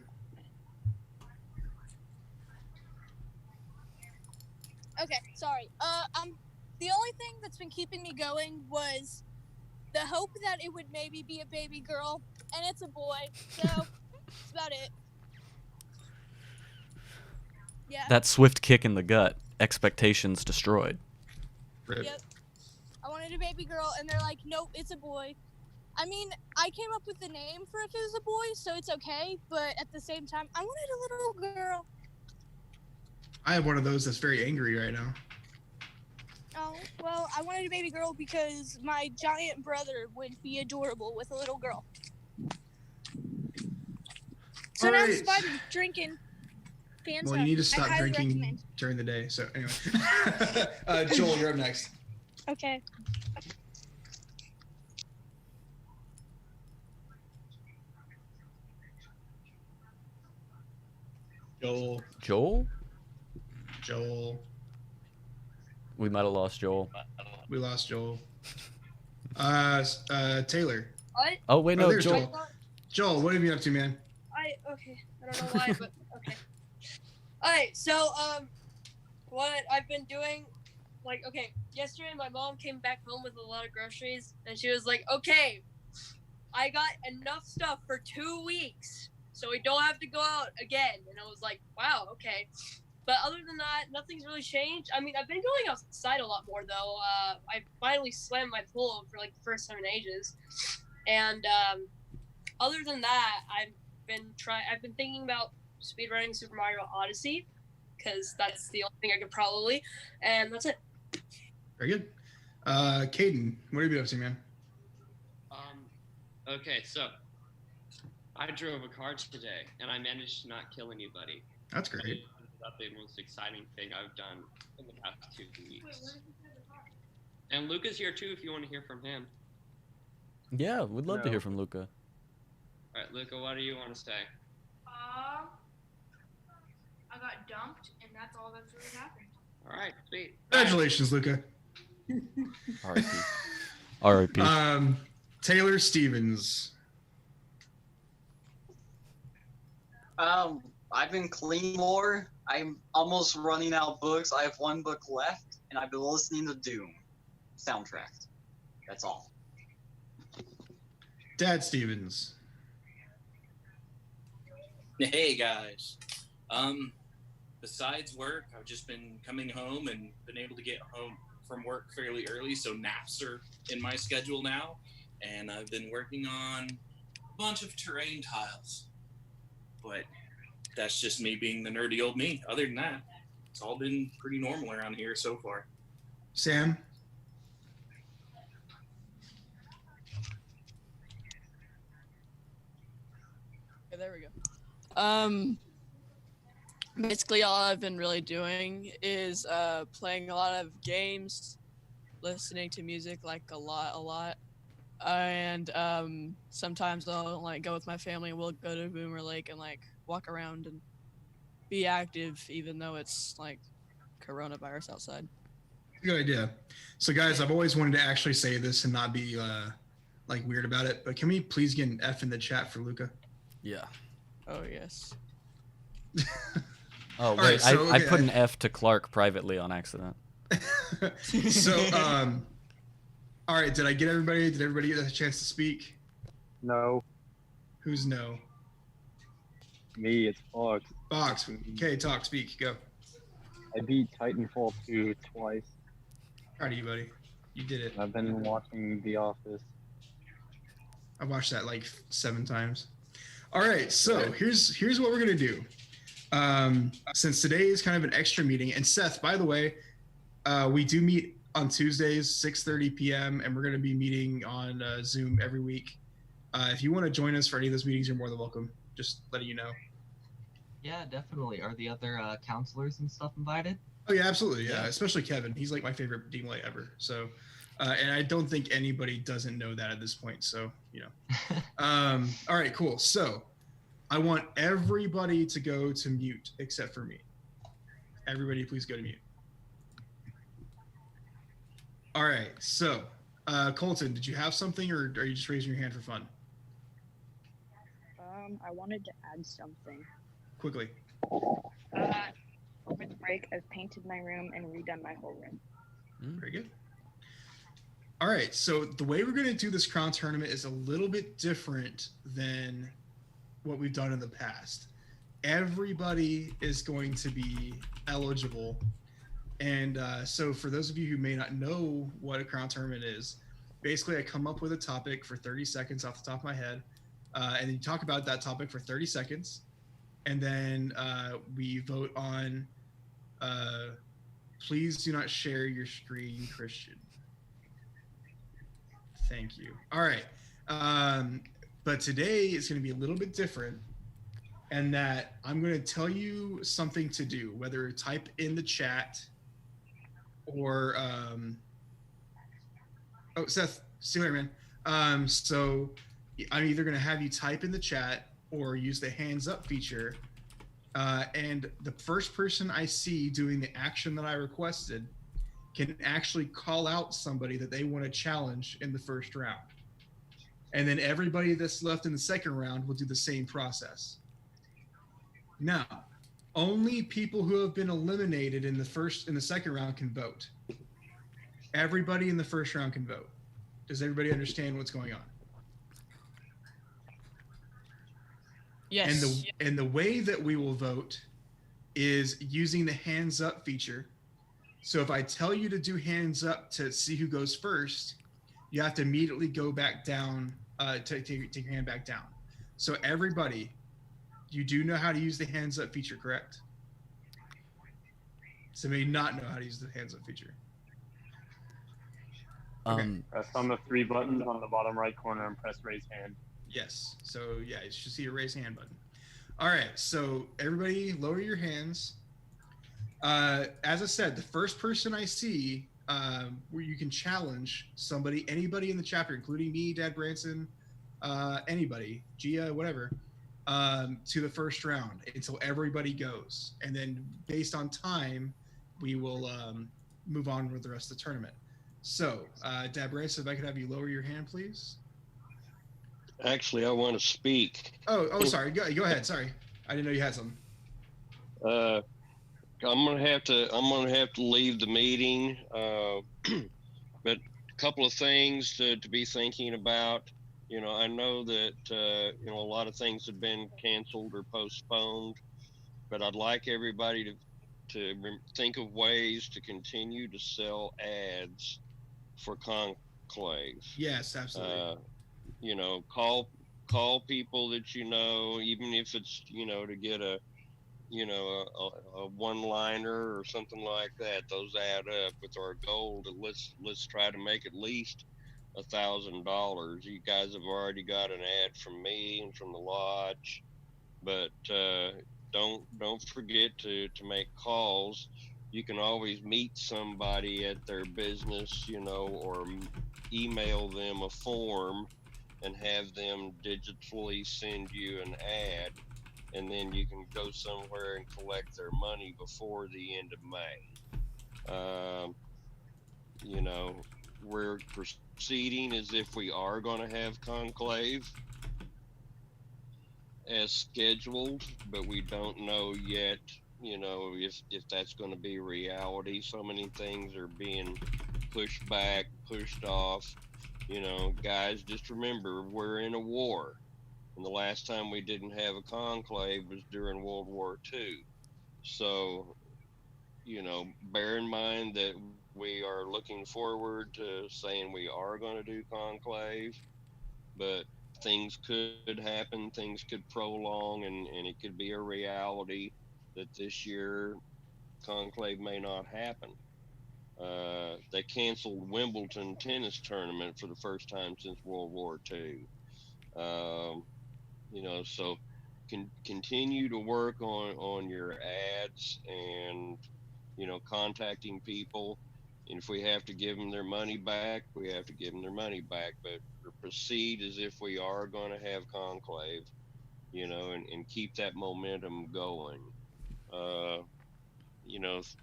[SPEAKER 10] Okay, sorry. The only thing that's been keeping me going was the hope that it would maybe be a baby girl, and it's a boy. So that's about it. Yeah.
[SPEAKER 2] That swift kick in the gut. Expectations destroyed.
[SPEAKER 10] Yep. I wanted a baby girl, and they're like, nope, it's a boy. I mean, I came up with the name for if it was a boy, so it's okay. But at the same time, I wanted a little girl.
[SPEAKER 3] I have one of those that's very angry right now.
[SPEAKER 10] Oh, well, I wanted a baby girl because my giant brother would be adorable with a little girl. So now
[SPEAKER 3] Alright.
[SPEAKER 10] Spider's drinking. Fanta.
[SPEAKER 3] Well, you need to
[SPEAKER 10] I
[SPEAKER 3] stop
[SPEAKER 10] highly
[SPEAKER 3] drinking
[SPEAKER 10] recommend.
[SPEAKER 3] during the day. So anyway, Joel, you're up next.
[SPEAKER 10] Okay.
[SPEAKER 3] Joel.
[SPEAKER 2] Joel? We might have lost Joel.
[SPEAKER 3] We lost Joel. Taylor.
[SPEAKER 5] What?
[SPEAKER 2] Oh, wait, no,
[SPEAKER 3] there's
[SPEAKER 2] Joel.
[SPEAKER 3] Joel, what have you been up to, man?
[SPEAKER 5] Okay. I don't know why, but okay. Alright, so what I've been doing, like, okay, yesterday my mom came back home with a lot of groceries, and she was like, okay, I got enough stuff for 2 weeks, so we don't have to go out again. And I was like, wow, okay. But other than that, nothing's really changed. I mean, I've been going outside a lot more, though. I finally swam my pool for, like, the first time in ages. And other than that, I've been thinking about speedrunning Super Mario Odyssey, because that's the only thing I could probably, and that's it.
[SPEAKER 3] Very good. Caden, what have you been up to, man?
[SPEAKER 8] Okay, so I drove a car today, and I managed to not kill anybody.
[SPEAKER 3] That's great.
[SPEAKER 8] That's the most exciting thing I've done in the past 2 weeks. And Luca's here too, if you want to hear from him.
[SPEAKER 2] Yeah, we'd love to hear from Luca.
[SPEAKER 8] All right, Luca, what do you want to say?
[SPEAKER 20] I got dumped, and that's all that's really happened.
[SPEAKER 8] All right, sweet.
[SPEAKER 3] Congratulations, Luca.
[SPEAKER 2] R.I.P. R.I.P.
[SPEAKER 3] Taylor Stevens.
[SPEAKER 21] I've been cleaning more. I'm almost running out of books. I have 1 book left, and I've been listening to Doom soundtrack. That's all.
[SPEAKER 3] Dad Stevens.
[SPEAKER 22] Hey guys. Besides work, I've just been coming home and been able to get home from work fairly early, so naps are in my schedule now. And I've been working on a bunch of terrain tiles. But that's just me being the nerdy old me. Other than that, it's all been pretty normal around here so far.
[SPEAKER 3] Sam.
[SPEAKER 1] Okay, there we go. Basically all I've been really doing is playing a lot of games, listening to music like a lot. And sometimes I'll like go with my family and we'll go to Boomer Lake and like walk around and be active even though it's like coronavirus outside.
[SPEAKER 3] Good idea. So guys, I've always wanted to actually say this and not be like weird about it, but can we please get an F in the chat for Luca?
[SPEAKER 2] Yeah.
[SPEAKER 1] Oh yes.
[SPEAKER 2] Oh wait,
[SPEAKER 3] right, so,
[SPEAKER 2] I put an F to Clark privately on accident.
[SPEAKER 3] So all right, did I get everybody? Did everybody get a chance to speak?
[SPEAKER 11] No.
[SPEAKER 3] Who's no?
[SPEAKER 11] Me, it's Fox.
[SPEAKER 3] Fox. Okay, talk, speak, go.
[SPEAKER 11] I beat Titanfall 2 twice.
[SPEAKER 3] Proud of you, buddy. You did it.
[SPEAKER 11] I've been watching The Office.
[SPEAKER 3] I watched that like 7 times. All right, so here's what we're gonna do. Since today is kind of an extra meeting, and Seth, by the way, we do meet on Tuesdays, 6:30 p.m., and we're gonna be meeting on Zoom every week. If you want to join us for any of those meetings, you're more than welcome. Just letting you know.
[SPEAKER 14] Yeah, definitely. Are the other counselors and stuff invited?
[SPEAKER 3] Oh yeah, absolutely. Yeah, especially Kevin. He's like my favorite DeMolay ever. So, and I don't think anybody doesn't know that at this point. So, you know. All right, cool. So, I want everybody to go to mute except for me. Everybody, please go to mute. All right. So, Colton, did you have something, or are you just raising your hand for fun?
[SPEAKER 16] I wanted to add something.
[SPEAKER 3] Quickly.
[SPEAKER 16] Over the break, I've painted my room and redone my whole room.
[SPEAKER 3] Very good. All right, so the way we're going to do this crown tournament is a little bit different than what we've done in the past. Everybody is going to be eligible. And so for those of you who may not know what a crown tournament is, basically I come up with a topic for 30 seconds off the top of my head, and then you talk about that topic for 30 seconds. And then we vote on, please do not share your screen, Christian. Thank you. All right. But today is going to be a little bit different. and that I'm going to tell you something to do, whether type in the chat or Seth, see you later, man. So I'm either going to have you type in the chat or use the hands up feature. And the first person I see doing the action that I requested can actually call out somebody that they want to challenge in the first round. And then everybody that's left in the second round will do the same process. Now, only people who have been eliminated in the second round can vote. Everybody in the first round can vote. Does everybody understand what's going on?
[SPEAKER 1] Yes.
[SPEAKER 3] And the way that we will vote is using the hands up feature. So if I tell you to do hands up to see who goes first, you have to immediately go back down, take your hand back down. So everybody, you do know how to use the hands up feature, correct? Somebody not know how to use the hands up feature.
[SPEAKER 11] Okay. Press on the 3 buttons on the bottom right corner and press raise hand.
[SPEAKER 3] Yes. So yeah, you should see a raise hand button. All right. So everybody lower your hands. As I said, the first person I see where you can challenge somebody, anybody in the chapter, including me, Dad Branson, anybody, Gia, whatever, to the first round until everybody goes. And then based on time, we will move on with the rest of the tournament. So, Dad Branson, if I could have you lower your hand, please.
[SPEAKER 12] Actually, I want to speak.
[SPEAKER 3] Oh, sorry. Go ahead. Sorry, I didn't know you had something.
[SPEAKER 12] I'm gonna have to leave the meeting. But a couple of things to be thinking about. You know, I know that a lot of things have been canceled or postponed, but I'd like everybody to think of ways to continue to sell ads for Conclave.
[SPEAKER 3] Yes, absolutely.
[SPEAKER 12] Call people that even if it's to get a one-liner or something like that. Those add up with our goal to let's try to make at least $1,000. You guys have already got an ad from me and from the lodge, but don't forget to make calls. You can always meet somebody at their business, or email them a form and have them digitally send you an ad, and then you can go somewhere and collect their money before the end of May. We're proceeding as if we are going to have Conclave as scheduled, but we don't know yet, if that's going to be reality. So many things are being pushed back, pushed off. Guys, just remember, we're in a war. And the last time we didn't have a conclave was during World War II. So, bear in mind that we are looking forward to saying we are going to do conclave, but things could happen, things could prolong, and it could be a reality that this year conclave may not happen. They canceled Wimbledon tennis tournament for the first time since World War II. So continue to work on your ads and, contacting people. And if we have to give them their money back, we have to give them their money back. But proceed as if we are going to have conclave, and keep that momentum going.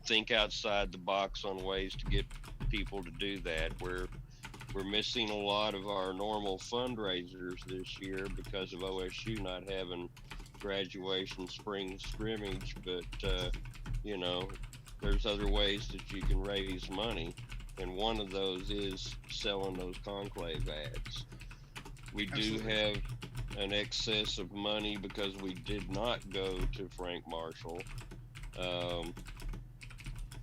[SPEAKER 12] Think outside the box on ways to get people to do that. We're missing a lot of our normal fundraisers this year because of OSU not having graduation spring scrimmage, but there's other ways that you can raise money, and one of those is selling those conclave ads. We do have an excess of money because we did not go to Frank Marshall,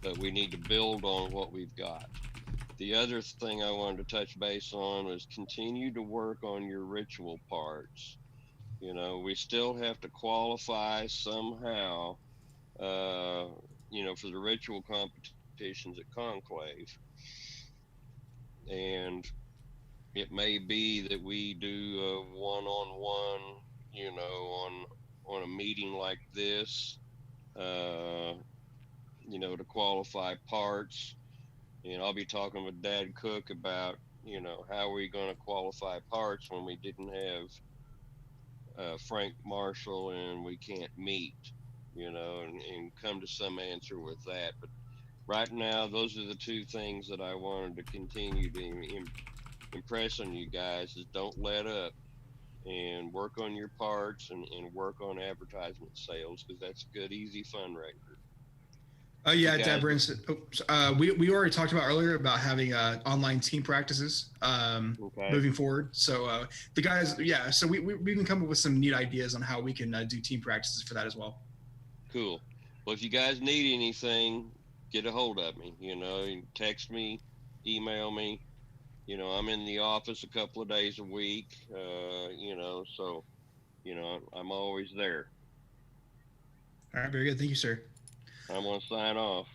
[SPEAKER 12] but we need to build on what we've got. The other thing I wanted to touch base on was continue to work on your ritual parts. We still have to qualify somehow, for the ritual competitions at Conclave. And it may be that we do a one-on-one, on a meeting like this, you know, to qualify parts. And I'll be talking with Dad Cook about, you know, how are we going to qualify parts when we didn't have Frank Marshall and we can't meet, you know, and come to some answer with that. But right now, those are the two things that I wanted to continue to impress on you guys is don't let up and work on your parts and work on advertisement sales, because that's a good, easy fundraiser.
[SPEAKER 3] Yeah, Dad Brinson. We already talked about earlier about having online team practices moving forward. So the guys, yeah, so we can come up with some neat ideas on how we can do team practices for that as well.
[SPEAKER 12] Cool. Well, if you guys need anything, get a hold of me. You know, text me, email me. You know, I'm in the office a couple of days a week. You know, so you know I'm always there.
[SPEAKER 3] All right, very good. Thank you, sir.
[SPEAKER 12] I'm gonna sign off.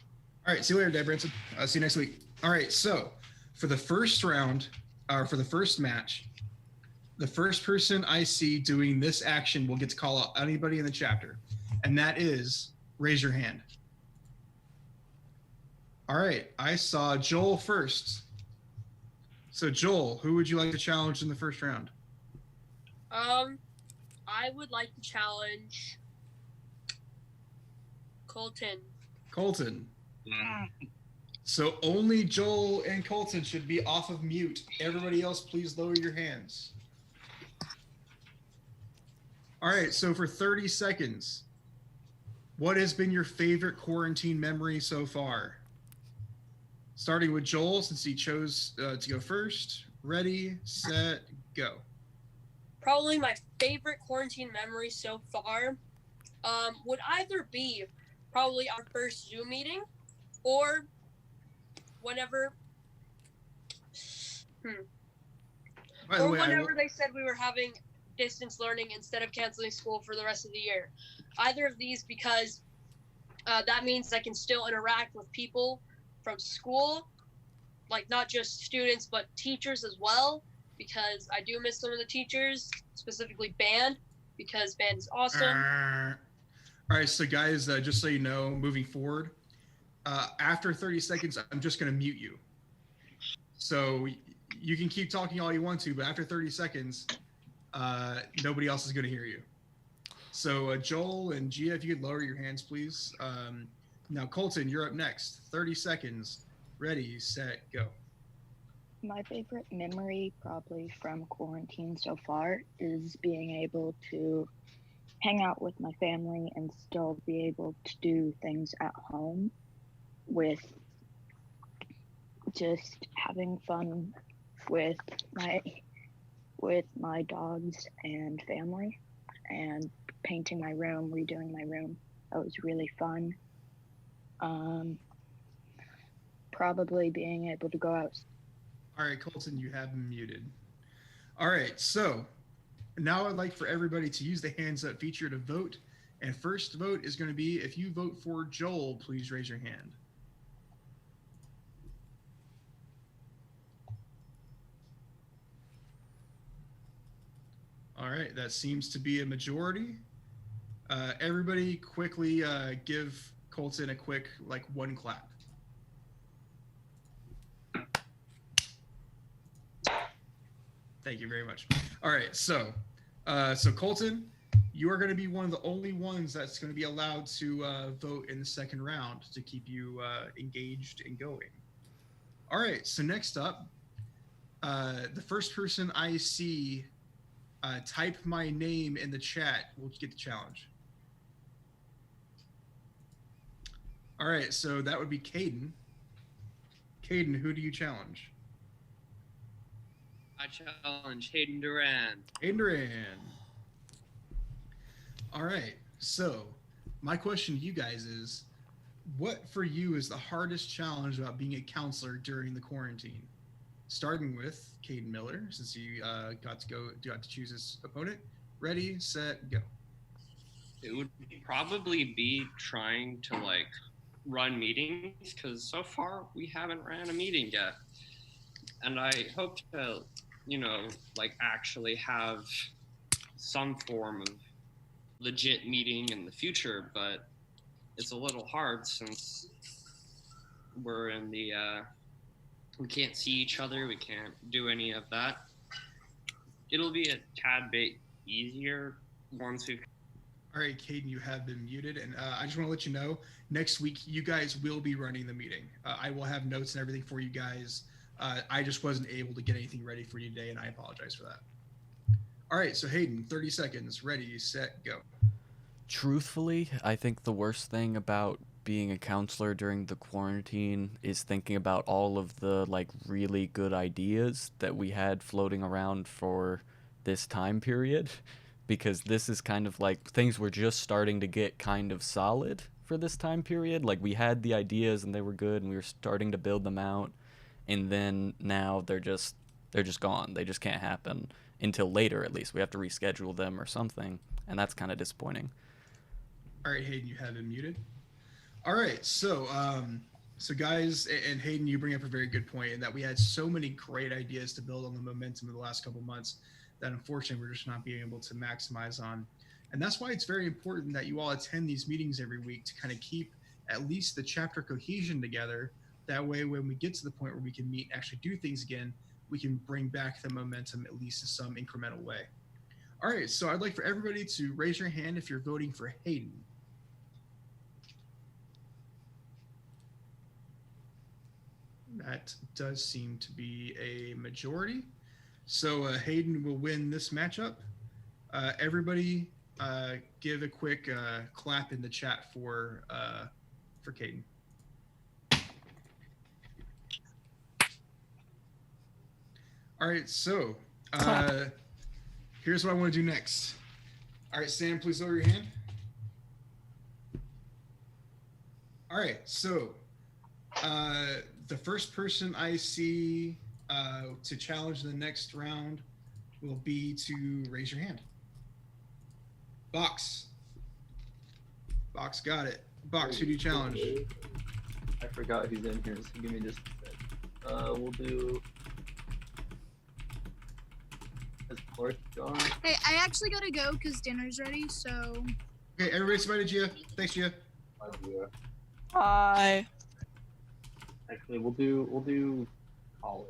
[SPEAKER 3] All right, see you later, Dad Branson. See you next week. All right, so for the first round, or for the first match, the first person I see doing this action will get to call out anybody in the chapter, and that is raise your hand. All right, I saw Joel first. So Joel, who would you like to challenge in the first round?
[SPEAKER 5] I would like to challenge Colton.
[SPEAKER 3] Colton. So only Joel and Colton should be off of mute. Everybody else, please lower your hands. All right, so for 30 seconds, what has been your favorite quarantine memory so far? Starting with Joel, since he chose to go first. Ready, set, go.
[SPEAKER 5] Probably my favorite quarantine memory so far would either be probably our first Zoom meeting or whenever they said we were having distance learning instead of canceling school for the rest of the year. Either of these, because that means I can still interact with people from school, like not just students but teachers as well, because I do miss some of the teachers, specifically band, because band is awesome.
[SPEAKER 3] All right, so guys, just so you know, moving forward, after 30 seconds, I'm just going to mute you. So you can keep talking all you want to, but after 30 seconds, nobody else is going to hear you. So Joel and Gia, if you could lower your hands, please. Now, Colton, you're up next. 30 seconds. Ready, set, go.
[SPEAKER 16] My favorite memory probably from quarantine so far is being able to hang out with my family and still be able to do things at home with just having fun with my dogs and family and painting my room, redoing my room. That was really fun. Probably being able to go out.
[SPEAKER 3] All right, Colton, you have been muted. All right, so now I'd like for everybody to use the hands up feature to vote. And first vote is going to be, if you vote for Joel, please raise your hand. All right, that seems to be a majority. Everybody quickly give Colton a quick, like, one clap. Thank you very much. All right, so Colton, you are going to be one of the only ones that's going to be allowed to vote in the second round to keep you engaged and going. All right, so next up, the first person I see type my name in the chat will get the challenge. All right, so that would be Caden. Caden, who do you challenge?
[SPEAKER 13] I challenge Hayden Duran.
[SPEAKER 3] Hayden Duran. All right, so my question to you guys is, what for you is the hardest challenge about being a counselor during the quarantine? Starting with Caden Miller, since you got to choose his opponent. Ready, set, go.
[SPEAKER 13] It would probably be trying to like run meetings, because so far we haven't ran a meeting yet. And I hope to, like actually have some form of legit meeting in the future, but it's a little hard since we're in the we can't see each other, we can't do any of that. It'll be a tad bit easier once we've.
[SPEAKER 3] All right, Caden, you have been muted, and I just want to let you know, next week you guys will be running the meeting. I will have notes and everything for you guys. I just wasn't able to get anything ready for you today, and I apologize for that. All right, so Hayden, 30 seconds. Ready, set, go.
[SPEAKER 2] Truthfully, I think the worst thing about being a counselor during the quarantine is thinking about all of the like really good ideas that we had floating around for this time period, because this is kind of like things were just starting to get kind of solid for this time period. Like we had the ideas and they were good and we were starting to build them out, and then now they're just gone. They just can't happen until later. At least we have to reschedule them or something, and that's kind of disappointing.
[SPEAKER 3] All right, Hayden, you have been muted. All right, so guys, and Hayden, you bring up a very good point in that we had so many great ideas to build on the momentum of the last couple months that unfortunately we're just not being able to maximize on. And that's why it's very important that you all attend these meetings every week to kind of keep at least the chapter cohesion together. That way, when we get to the point where we can meet and actually do things again, we can bring back the momentum at least in some incremental way. All right, so I'd like for everybody to raise your hand if you're voting for Hayden. That does seem to be a majority. So Hayden will win this matchup. Everybody give a quick clap in the chat for Caden. All right, so here's what I want to do next. All right, Sam, please lower your hand. All right, so the first person I see to challenge the next round will be to raise your hand. Box. Box got it. Box, who do you challenge?
[SPEAKER 6] I forgot who's in here, so give me just a sec. We'll do... Is Clark gone?
[SPEAKER 10] Hey, I actually gotta go because dinner's ready, so...
[SPEAKER 3] Okay, everybody say bye to Gia. Thanks, Gia.
[SPEAKER 6] Bye, Gia.
[SPEAKER 1] Bye.
[SPEAKER 6] Actually, we'll do Colin.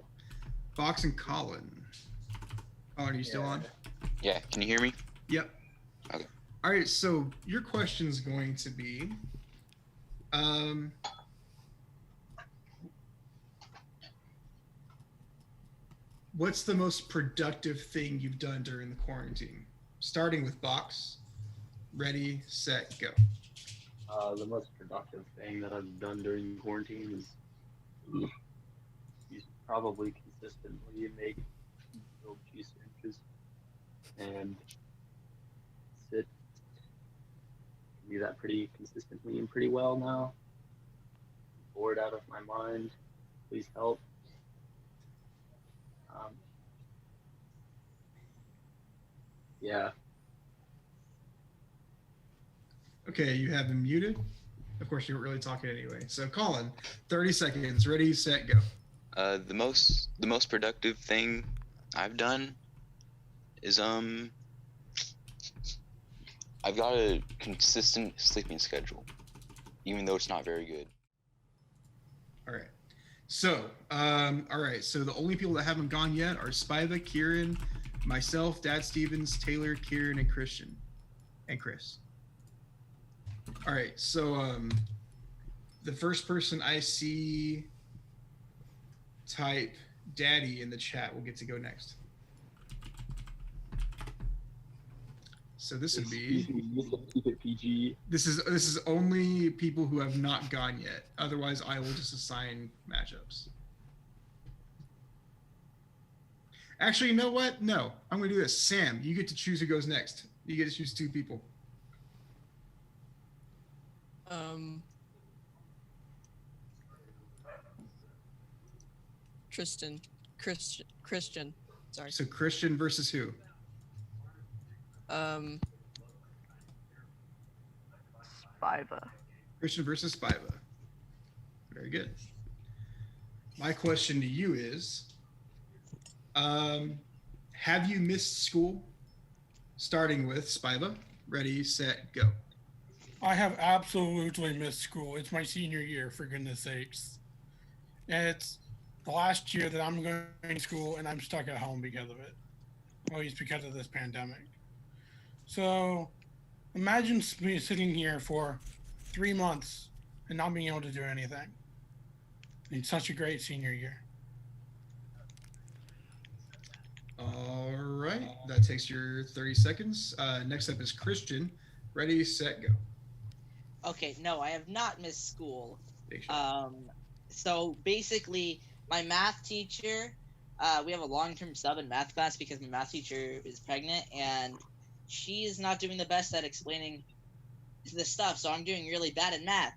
[SPEAKER 3] Box and Colin. Colin, are you still on?
[SPEAKER 19] Yeah, can you hear me?
[SPEAKER 3] Yep.
[SPEAKER 19] Okay.
[SPEAKER 3] All right, so your question's going to be, what's the most productive thing you've done during the quarantine? Starting with Box. Ready, set, go.
[SPEAKER 6] The most productive thing that I've done during quarantine is probably consistently make grilled cheese sandwiches and sit. Do that pretty consistently and pretty well now. Bored out of my mind. Please help. Yeah.
[SPEAKER 3] Okay, you have him muted. Of course, you weren't really talking anyway. So, Colin, 30 seconds. Ready, set, go.
[SPEAKER 19] The most productive thing I've done is I've got a consistent sleeping schedule, even though it's not very good.
[SPEAKER 3] All right. So, all right. So the only people that haven't gone yet are Spiva, Kieran, myself, Dad Stevens, Taylor, Kieran, and Christian, and Chris. All right. So, the first person I see type Daddy in the chat will get to go next. So this would be.
[SPEAKER 6] Keep it PG.
[SPEAKER 3] This is only people who have not gone yet. Otherwise, I will just assign matchups. Actually, you know what? No, I'm gonna do this. Sam, you get to choose who goes next. You get to choose two people.
[SPEAKER 1] Christian. Sorry.
[SPEAKER 3] So Christian versus who?
[SPEAKER 7] Spiva.
[SPEAKER 3] Christian versus Spiva. Very good. My question to you is, have you missed school? Starting with Spiva. Ready, set, go.
[SPEAKER 4] I have absolutely missed school. It's my senior year, for goodness sakes. And it's the last year that I'm going to school, and I'm stuck at home because of it. At least because of this pandemic. So imagine me sitting here for 3 months and not being able to do anything. It's such a great senior year.
[SPEAKER 3] All right, that takes your 30 seconds. Next up is Christian. Ready, set, go.
[SPEAKER 15] Okay, no, I have not missed school. So basically, my math teacher, we have a long-term sub in math class because my math teacher is pregnant, and she is not doing the best at explaining the stuff, so I'm doing really bad at math.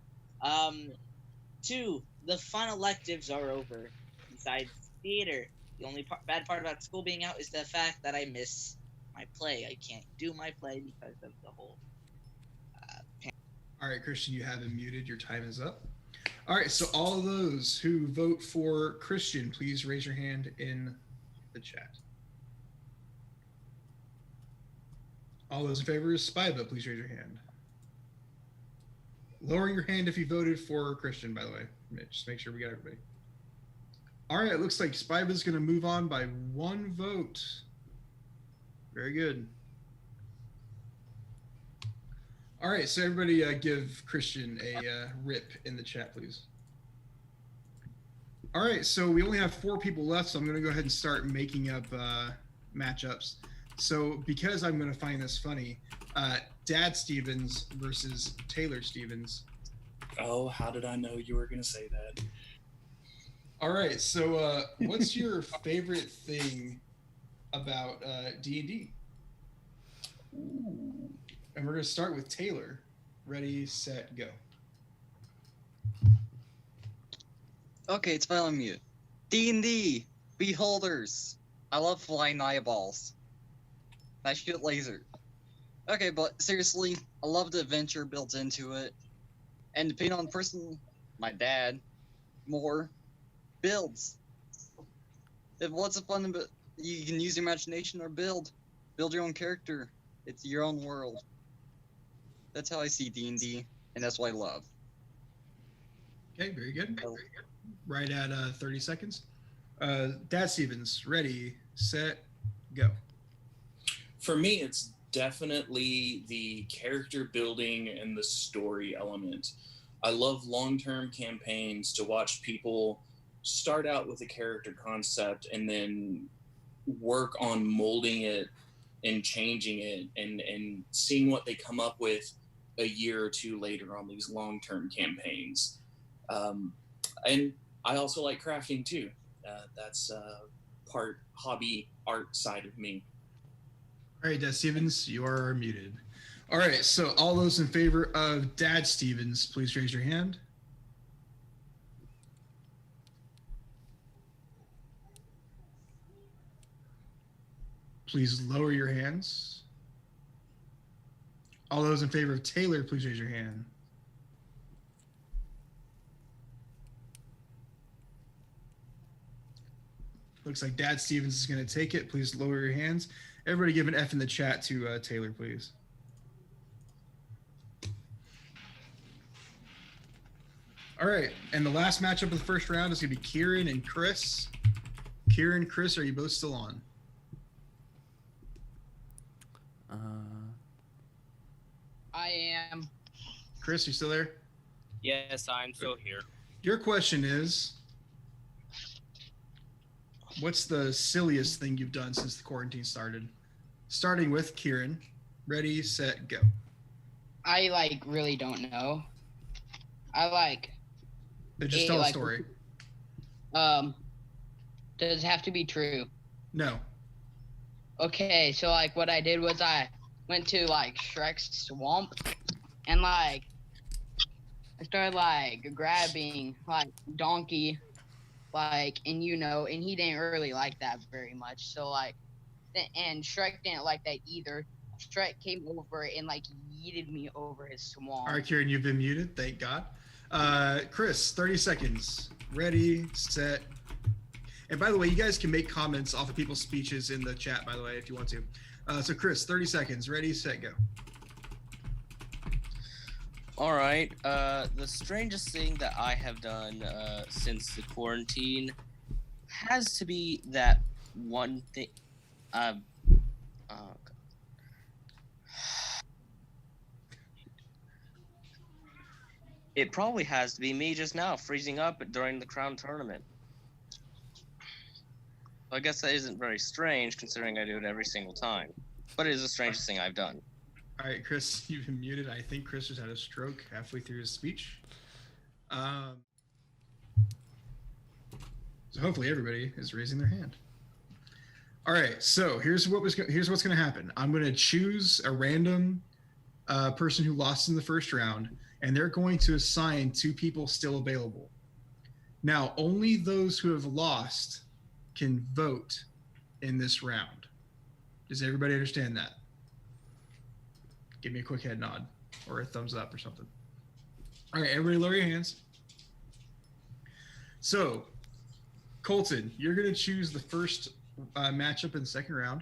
[SPEAKER 15] 2, the fun electives are over. Besides theater, the only bad part about school being out is the fact that I miss my play. I can't do my play because of the whole
[SPEAKER 3] All right, Christian, you have him muted. Your time is up. All right, so all of those who vote for Christian, please raise your hand in the chat. All those in favor of Spiva, please raise your hand. Lower your hand if you voted for Christian, by the way. Just make sure we got everybody. All right, it looks like Spiva is going to move on by 1 vote. Very good. All right, so everybody give Christian a rip in the chat, please. All right, so we only have 4 people left, so I'm going to go ahead and start making up matchups. So because I'm going to find this funny, Dad Stevens versus Taylor Stevens.
[SPEAKER 22] Oh, how did I know you were going to say that?
[SPEAKER 3] All right, so what's your favorite thing about D&D? And we're going to start with Taylor. Ready, set, go.
[SPEAKER 21] Okay, it's finally mute. D&D, Beholders. I love flying eyeballs. I shoot laser. Okay, but seriously, I love the adventure built into it. And depending on the person, my dad, more builds. If what's a fun, but you can use your imagination or build your own character. It's your own world. That's how I see D&D, and that's what I love.
[SPEAKER 3] Okay, very good. Right at 30 seconds. Dad Stevens, ready, set, go.
[SPEAKER 22] For me, it's definitely the character building and the story element. I love long-term campaigns to watch people start out with a character concept and then work on molding it and changing it and seeing what they come up with a year or 2 later on these long-term campaigns. And I also like crafting too. That's part hobby art side of me.
[SPEAKER 3] All right, Dad Stevens, you are muted. All right, so all those in favor of Dad Stevens, please raise your hand. Please lower your hands. All those in favor of Taylor, please raise your hand. Looks like Dad Stevens is going to take it. Please lower your hands. Everybody give an F in the chat to Taylor, please. All right, and the last matchup of the first round is going to be Kieran and Chris. Kieran, Chris, are you both still on?
[SPEAKER 9] I am.
[SPEAKER 3] Chris, you still there?
[SPEAKER 18] Yes, I'm still here.
[SPEAKER 3] Your question is, what's the silliest thing you've done since the quarantine started? Starting with Kieran. Ready, set, go.
[SPEAKER 9] I really don't know.
[SPEAKER 3] Just tell a story.
[SPEAKER 9] Does it have to be true?
[SPEAKER 3] No.
[SPEAKER 9] Okay, so what I did was I went to Shrek's swamp and I started grabbing Donkey and and he didn't really like that very much. So and Shrek didn't like that either. Shrek came over and yeeted me over his swamp.
[SPEAKER 3] All right, Kieran, you've been muted. Thank God. Chris, 30 seconds. Ready, set. And by the way, you guys can make comments off of people's speeches in the chat, by the way, if you want to. So Chris, 30 seconds. Ready, set, go.
[SPEAKER 18] All right. The strangest thing that I have done since the quarantine has to be that one thing. It probably has to be me just now freezing up during the Crown tournament. I guess that isn't very strange considering I do it every single time. But it is the strangest thing I've done.
[SPEAKER 3] All right, Chris, you've been muted. I think Chris just had a stroke halfway through his speech. So hopefully everybody is raising their hand. All right, so here's what's going to happen. I'm going to choose a random person who lost in the first round, and they're going to assign 2 people still available. Now, only those who have lost can vote in this round. Does everybody understand that? Give me a quick head nod or a thumbs up or something. All right, everybody lower your hands. So, Colton, you're going to choose the first matchup in the second round.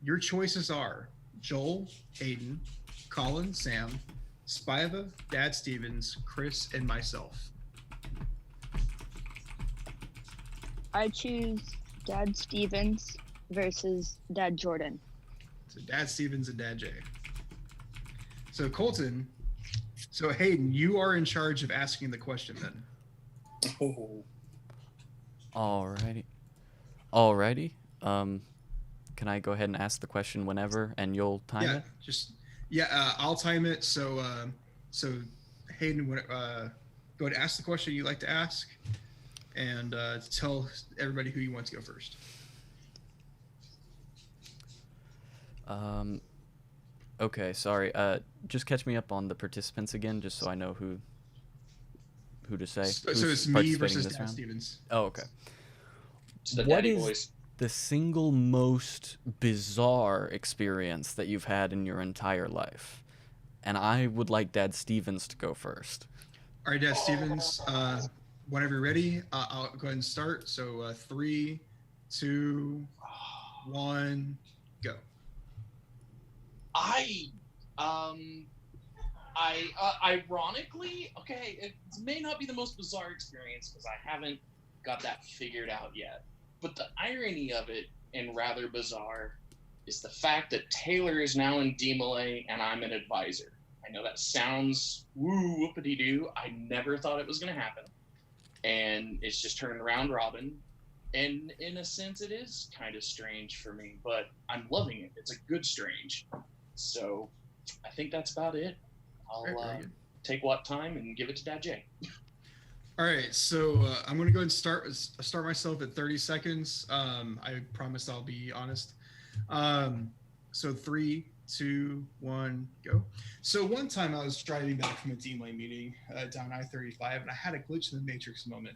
[SPEAKER 3] Your choices are Joel, Hayden, Colin, Sam, Spiva, Dad Stevens, Chris, and myself.
[SPEAKER 16] I choose Dad Stevens versus Dad Jordan.
[SPEAKER 3] So Dad Stevens and Dad Jay. So Colton, so Hayden, you are in charge of asking the question then.
[SPEAKER 22] Oh.
[SPEAKER 2] Alrighty. Can I go ahead and ask the question whenever, and you'll time it?
[SPEAKER 3] I'll time it. So Hayden, go ahead and ask the question you'd like to ask, and tell everybody who you want to go first.
[SPEAKER 2] Okay, sorry. Just catch me up on the participants again, just so I know who to say.
[SPEAKER 3] So it's me versus Dad Stevens.
[SPEAKER 2] Oh, okay.
[SPEAKER 22] It's the
[SPEAKER 2] What
[SPEAKER 22] daddy
[SPEAKER 2] is
[SPEAKER 22] voice.
[SPEAKER 2] the single most bizarre experience that you've had in your entire life? And I would like Dad Stevens to go first.
[SPEAKER 3] All right, Dad Stevens, whenever you're ready, I'll go ahead and start. So 3, 2, 1, go.
[SPEAKER 22] Ironically, okay, it may not be the most bizarre experience because I haven't got that figured out yet. But the irony of it, and rather bizarre, is the fact that Taylor is now in DeMolay and I'm an advisor. I know that sounds whoopity-doo. I never thought it was going to happen. And it's just turned round robin. And in a sense, it is kind of strange for me, but I'm loving it. It's a good strange. So I think that's about it. I'll take what time and give it to Dad J.
[SPEAKER 3] All right, so I'm going to go ahead and start myself at 30 seconds. I promise I'll be honest. So 3, 2, 1, go. So one time I was driving back from a DeMolay meeting down I-35, and I had a glitch in the Matrix moment.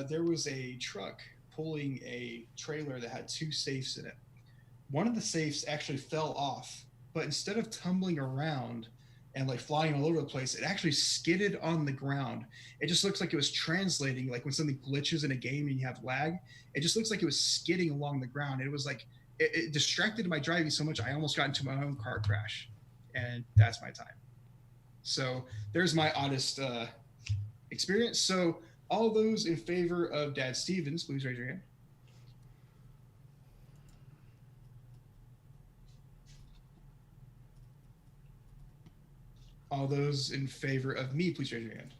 [SPEAKER 3] There was a truck pulling a trailer that had 2 safes in it. One of the safes actually fell off, but instead of tumbling around and like flying all over the place, it actually skidded on the ground. It just looks like it was translating, like when something glitches in a game and you have lag, it just looks like it was skidding along the ground. It was like, it distracted my driving so much, I almost got into my own car crash. And that's my time. So there's my oddest experience. So all those in favor of Dad Stevens, please raise your hand. All those in favor of me, please raise your hand.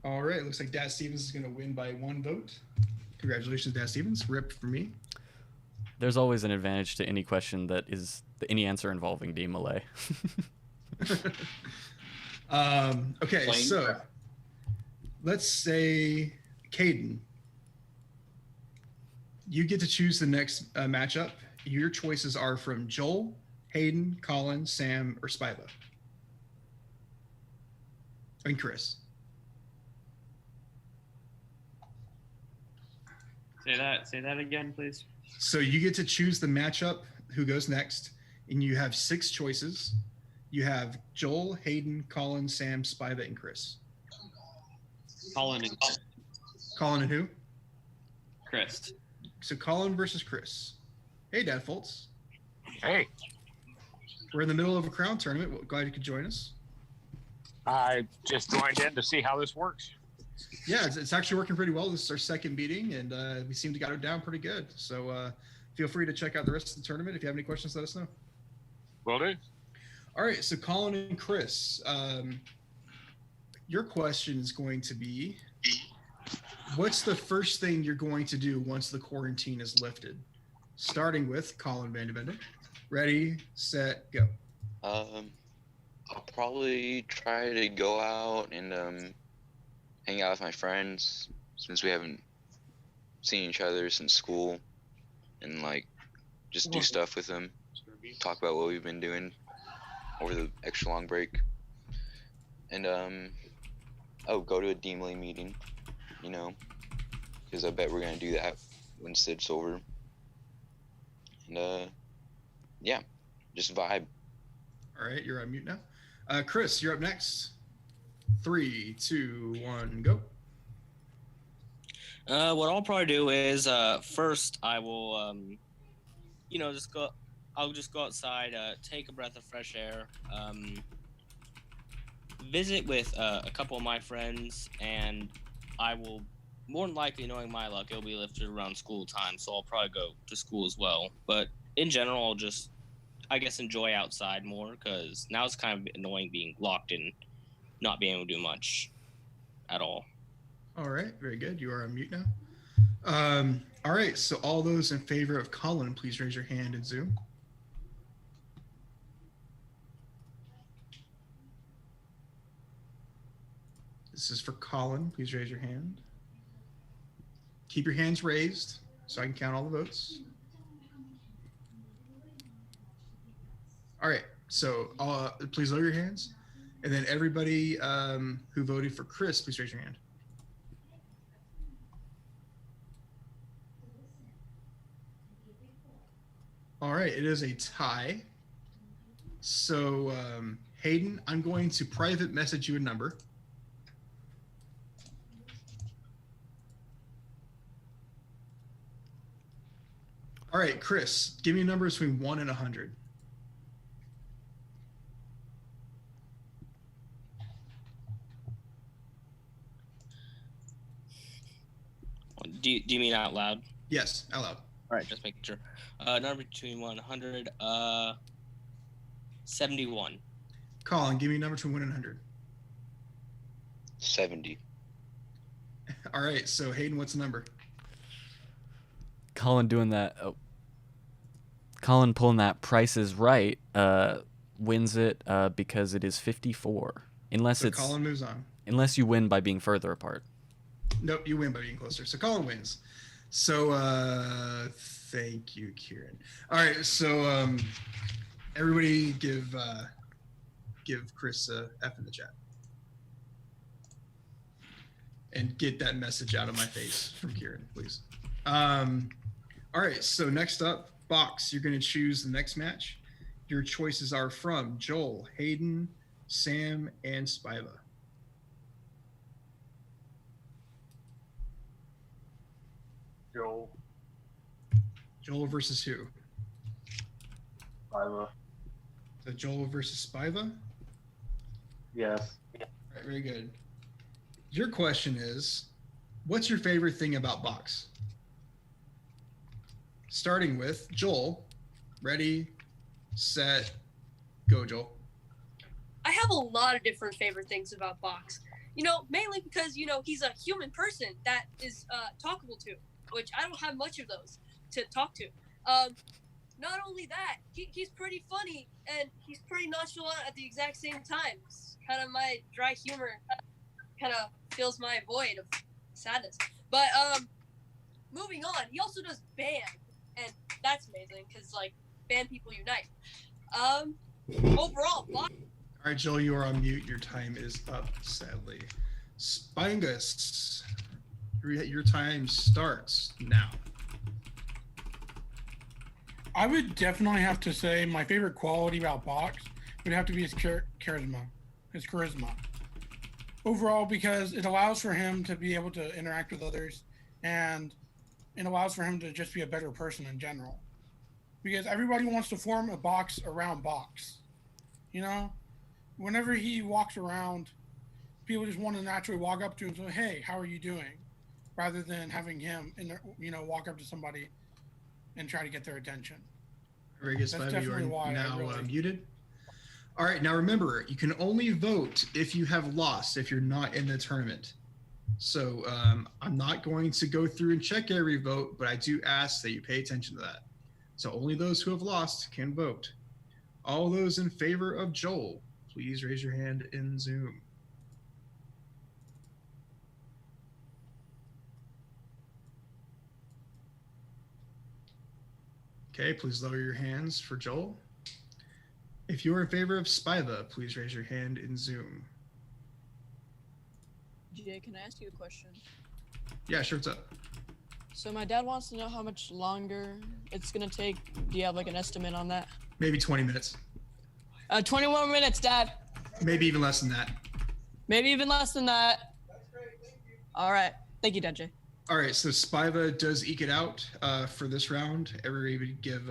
[SPEAKER 3] All right, looks like Dad Stevens is going to win by 1 vote. Congratulations, Dad Stevens. Rip for me.
[SPEAKER 2] There's always an advantage to any question that is any answer involving DeMolay.
[SPEAKER 3] Okay, so let's say Caden. You get to choose the next matchup. Your choices are from Joel, Hayden, Colin, Sam, or Spiva. And Chris.
[SPEAKER 13] Say that again, please.
[SPEAKER 3] So you get to choose the matchup, who goes next, and you have 6 choices. You have Joel, Hayden, Colin, Sam, Spiva, and Chris.
[SPEAKER 13] Colin and
[SPEAKER 3] Colin and who?
[SPEAKER 13] Chris.
[SPEAKER 3] So Colin versus Chris. Hey, Dad Foltz.
[SPEAKER 17] Hey.
[SPEAKER 3] We're in the middle of a crown tournament. Glad you could join us.
[SPEAKER 17] I just joined in to see how this works.
[SPEAKER 3] Yeah, it's actually working pretty well. This is our second meeting, and we seem to got it down pretty good. So feel free to check out the rest of the tournament. If you have any questions, let us know.
[SPEAKER 17] Will do.
[SPEAKER 3] All right, so Colin and Chris, your question is going to be, what's the first thing you're going to do once the quarantine is lifted? Starting with Colin Vandevende. Ready, set, go.
[SPEAKER 19] I'll probably try to go out and hang out with my friends since we haven't seen each other since school, and like just do stuff with them, talk about what we've been doing over the extra long break, and go to a DeMolay meeting, you know, because I bet we're gonna do that when Sid's over, and yeah, just vibe.
[SPEAKER 3] All right, you're on mute now. Chris, you're up next. 3, 2, 1, go.
[SPEAKER 18] What I'll probably do is first I will, I'll just go outside, take a breath of fresh air, visit with a couple of my friends, and I will, more than likely, knowing my luck, it'll be lifted around school time, so I'll probably go to school as well. But in general, I'll just, I guess, enjoy outside more, because now it's kind of annoying being locked in, not being able to do much at all.
[SPEAKER 3] All right, very good. You are on mute now. All right, so all those in favor of Colin, please raise your hand in Zoom. This is for Colin. Please raise your hand. Keep your hands raised so I can count all the votes. All right, so please lower your hands. And then everybody who voted for Chris, please raise your hand. All right, it is a tie. So Hayden, I'm going to private message you a number. All right, Chris, give me a number between 1 and 100.
[SPEAKER 18] Do you mean out loud?
[SPEAKER 3] Yes, out loud.
[SPEAKER 18] All right, just making sure. Number between 100, 71.
[SPEAKER 3] Colin, give me a number between 1 and 100.
[SPEAKER 19] 70.
[SPEAKER 3] All right, so Hayden, what's the number?
[SPEAKER 2] Colin doing that. Oh. Colin pulling that Price is Right wins it because it is 54. Unless
[SPEAKER 3] so Colin moves on.
[SPEAKER 2] Unless you win by being further apart.
[SPEAKER 3] Nope, you win by being closer. So Colin wins. So thank you, Kieran. All right, so everybody give Chris a F in the chat. And get that message out of my face from Kieran, please. All right, so next up, Box, you're going to choose the next match. Your choices are from Joel, Hayden, Sam, and Spiva.
[SPEAKER 11] Joel.
[SPEAKER 3] Joel versus who?
[SPEAKER 11] Spiva.
[SPEAKER 3] So Joel versus Spiva?
[SPEAKER 11] Yes.
[SPEAKER 3] All right, very good. Your question is, what's your favorite thing about Box? Starting with Joel. Ready, set, go, Joel.
[SPEAKER 5] I have a lot of different favorite things about Box. Mainly because, he's a human person that is talkable to, which I don't have much of those to talk to. Not only that, he's pretty funny and he's pretty nonchalant at the exact same time. It's kind of my dry humor kind of fills my void of sadness. But moving on, he also does band, and that's amazing because band people unite. Overall, Box.
[SPEAKER 3] All right, Joel, you are on mute. Your time is up, sadly. Spingus, your time starts now.
[SPEAKER 4] I would definitely have to say my favorite quality about Box would have to be his charisma. Overall, because it allows for him to be able to interact with others, and it allows for him to just be a better person in general. because everybody wants to form a box around box. You know, whenever he walks around, people just want to naturally walk up to him and say, "Hey, how are you doing?" rather than having him, walk up to somebody and try to get their attention.
[SPEAKER 3] Very good,
[SPEAKER 4] That's
[SPEAKER 3] Spivey. You
[SPEAKER 4] definitely why
[SPEAKER 3] are
[SPEAKER 4] I
[SPEAKER 3] now
[SPEAKER 4] really-
[SPEAKER 3] muted. All right, now remember, you can only vote if you have lost, if you're not in the tournament. So I'm not going to go through and check every vote, but I do ask that you pay attention to that. So only those who have lost can vote. All those in favor of Joel, please raise your hand in Zoom. Okay, please lower your hands for Joel. If you're in favor of Spiva, please raise your hand in Zoom.
[SPEAKER 1] Jay, can I ask you a question?
[SPEAKER 3] Yeah, sure, what's up?
[SPEAKER 1] So my dad wants to know how much longer it's gonna take. Do you have like an estimate on that?
[SPEAKER 3] Maybe 20 minutes.
[SPEAKER 1] 21 minutes, Dad.
[SPEAKER 3] Maybe even less than that.
[SPEAKER 1] Maybe even less than that. All right. Thank you, Dad Jay.
[SPEAKER 3] All right, so Spiva does eke it out for this round. Everybody give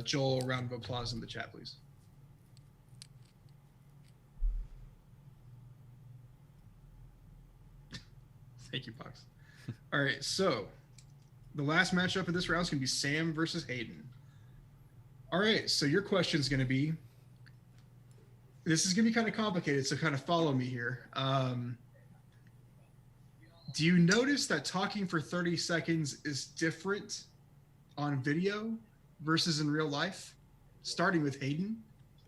[SPEAKER 3] Joel a round of applause in the chat, please. Thank you, Pox. All right, so the last matchup of this round is going to be Sam versus Hayden. All right, so your question is going to be, this is going to be kind of complicated, so kind of follow me here. Do you notice that talking for 30 seconds is different on video versus in real life? Starting with Hayden,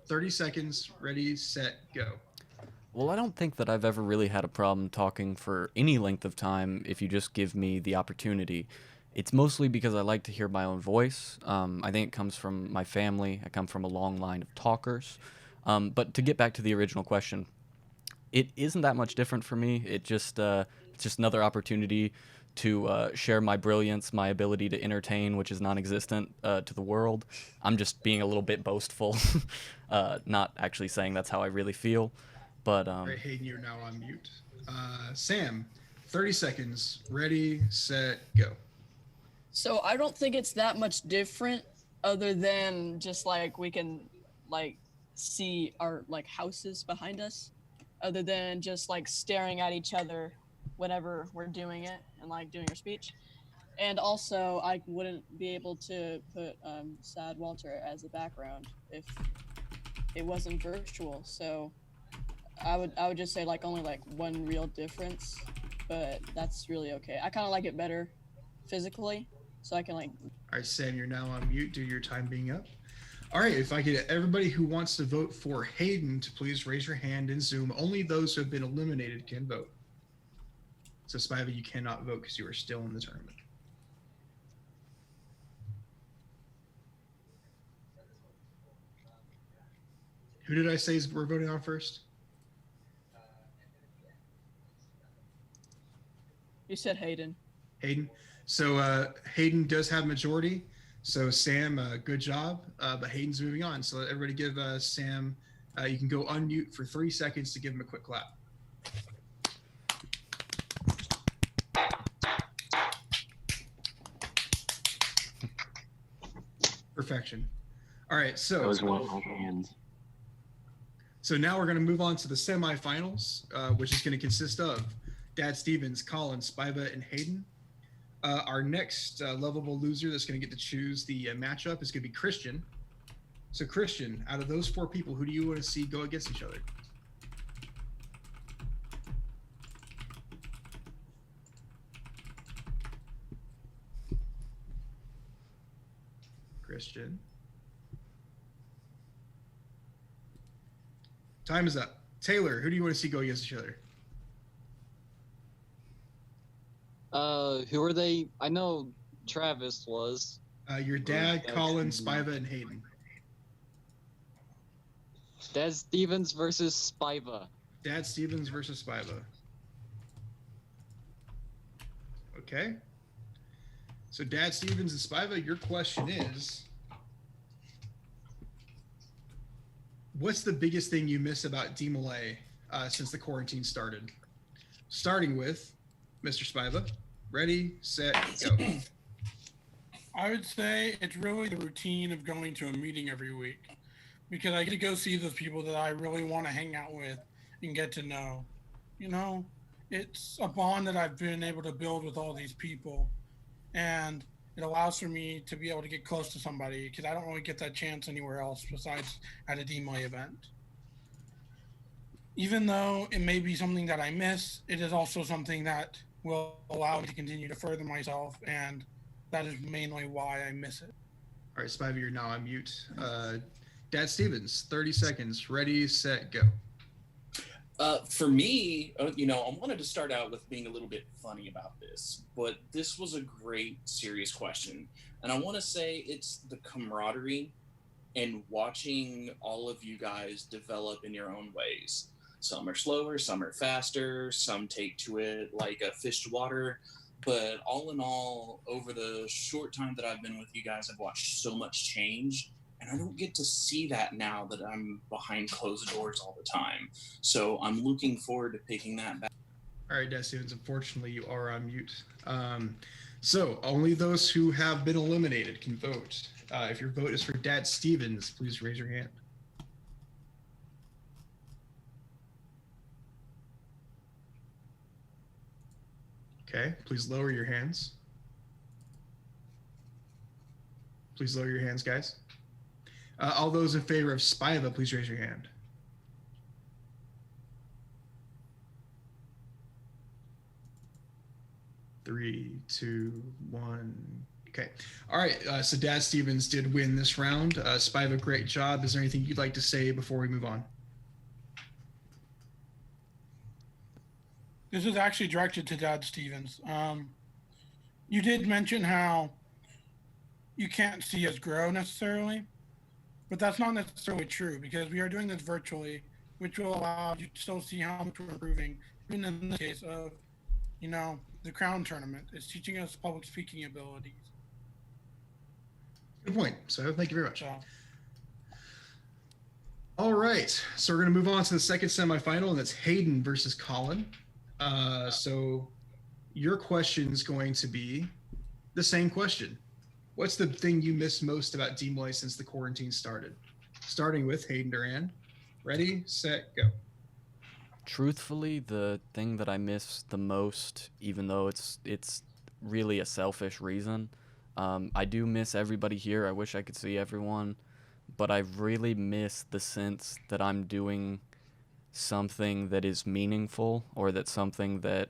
[SPEAKER 3] 30 seconds, ready, set, go.
[SPEAKER 2] Well, I don't think that I've ever really had a problem talking for any length of time if you just give me the opportunity. It's mostly because I like to hear my own voice. I think it comes from my family. I come from a long line of talkers. But to get back to the original question, it isn't that much different for me. It's just another opportunity to share my brilliance, my ability to entertain, which is non-existent to the world. I'm just being a little bit boastful, not actually saying that's how I really feel. But
[SPEAKER 3] All right, Hayden, you're now on mute. Sam, 30 seconds, ready, set, go.
[SPEAKER 1] So I don't think it's that much different other than just like we can like see our like houses behind us other than just like staring at each other whenever we're doing it and like doing our speech. And also I wouldn't be able to put Sad Walter as a background if it wasn't virtual. So I would just say like only like one real difference, but that's really okay. I kind of like it better physically, so I can like.
[SPEAKER 3] All right, Sam, you're now on mute due to your time being up. All right, if I get everybody who wants to vote for Hayden to please raise your hand in Zoom. Only those who have been eliminated can vote. So Spiva, you cannot vote because you are still in the tournament. Who did I say we're voting on first?
[SPEAKER 1] You said Hayden.
[SPEAKER 3] Hayden. So Hayden does have majority. So Sam, good job. But Hayden's moving on. So let everybody give Sam, you can go unmute for 3 seconds to give him a quick clap. Perfection. All right, so.
[SPEAKER 11] That was one of my hands.
[SPEAKER 3] So now we're going to move on to the semifinals, which is going to consist of Dad Stevens, Colin, Spiva, and Hayden. Our next lovable loser that's going to get to choose the matchup is going to be Christian. So Christian, out of those 4 people, who do you want to see go against each other? Christian. Time is up. Taylor, who do you want to see go against each other?
[SPEAKER 21] Who are they? I know Travis was.
[SPEAKER 3] Your dad, Colin, Spiva, and Hayden.
[SPEAKER 21] Dad Stevens versus Spiva.
[SPEAKER 3] Dad Stevens versus Spiva. Okay. So Dad Stevens and Spiva, your question is, what's the biggest thing you miss about DeMolay since the quarantine started? Starting with Mr. Spiva. Ready, set, go.
[SPEAKER 4] I would say it's really the routine of going to a meeting every week, because I get to go see those people that I really want to hang out with and get to know. You know, it's a bond that I've been able to build with all these people, and it allows for me to be able to get close to somebody, because I don't really get that chance anywhere else besides at a DeMolay event. Even though it may be something that I miss, it is also something that will allow me to continue to further myself, and that is mainly why I miss it.
[SPEAKER 3] All right, Spivey, you're now on mute. Dad Stevens, 30 seconds. Ready, set, go.
[SPEAKER 22] For me, I wanted to start out with being a little bit funny about this, but this was a great, serious question. And I want to say it's the camaraderie and watching all of you guys develop in your own ways. Some are slower, some are faster, some take to it like a fish to water. But all in all, over the short time that I've been with you guys, I've watched so much change. And I don't get to see that now that I'm behind closed doors all the time. So I'm looking forward to picking that back.
[SPEAKER 3] All right, Dad Stevens, unfortunately, you are on mute. So only those who have been eliminated can vote. If your vote is for Dad Stevens, please raise your hand. Okay, please lower your hands. Please lower your hands, guys. All those in favor of Spiva, please raise your hand. Three, two, one. Okay. All right. So Dad Stevens did win this round. Spiva, great job. Is there anything you'd like to say before we move on?
[SPEAKER 4] This is actually directed to Dad Stevens. You did mention how you can't see us grow necessarily, but that's not necessarily true, because we are doing this virtually, which will allow you to still see how much we're improving. Even in the case of, the Crown Tournament, it's teaching us public speaking abilities.
[SPEAKER 3] Good point. So thank you very much. All right. So we're going to move on to the second semifinal, and that's Hayden versus Colin. So your question is going to be the same question. What's the thing you miss most about DeMolay since the quarantine started? Starting with Hayden Duran. Ready, set, go.
[SPEAKER 2] Truthfully, the thing that I miss the most, even though it's really a selfish reason, I do miss everybody here. I wish I could see everyone, but I really miss the sense that I'm doing something that is meaningful, or that something that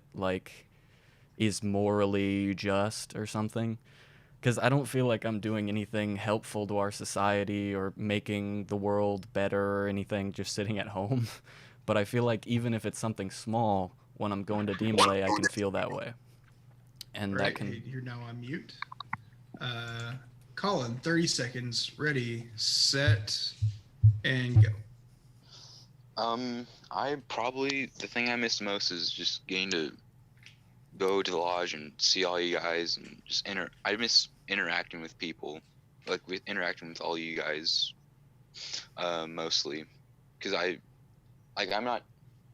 [SPEAKER 2] is morally just or something. Because I don't feel like I'm doing anything helpful to our society or making the world better or anything just sitting at home. But I feel like even if it's something small, when I'm going to DeMolay, I can feel that way. And
[SPEAKER 3] right,
[SPEAKER 2] that can...
[SPEAKER 3] Hey, you're now on mute. Colin, 30 seconds. Ready, set, and go.
[SPEAKER 19] The thing I miss most is just getting to go to the lodge and see all you guys, and just I miss interacting with people, interacting with all you guys, mostly, because I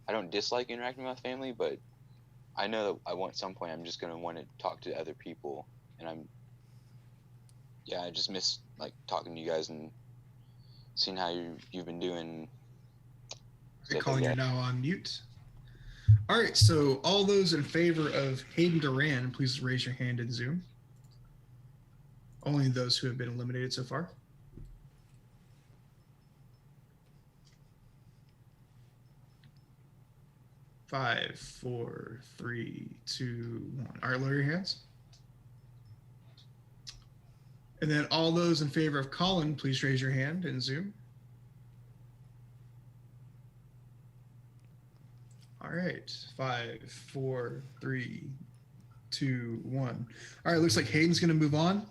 [SPEAKER 19] don't dislike interacting with my family, but I know that at some point I'm just gonna want to talk to other people, and I just miss talking to you guys and seeing how you've been doing.
[SPEAKER 3] Colin, you're now on mute. All right, so all those in favor of Hayden Duran, please raise your hand in Zoom. Only those who have been eliminated so far. Five, four, three, two, one. All right, lower your hands. And then all those in favor of Colin, please raise your hand in Zoom. All right, 5, 4, 3, 2, 1. All right, looks like Hayden's going to move on.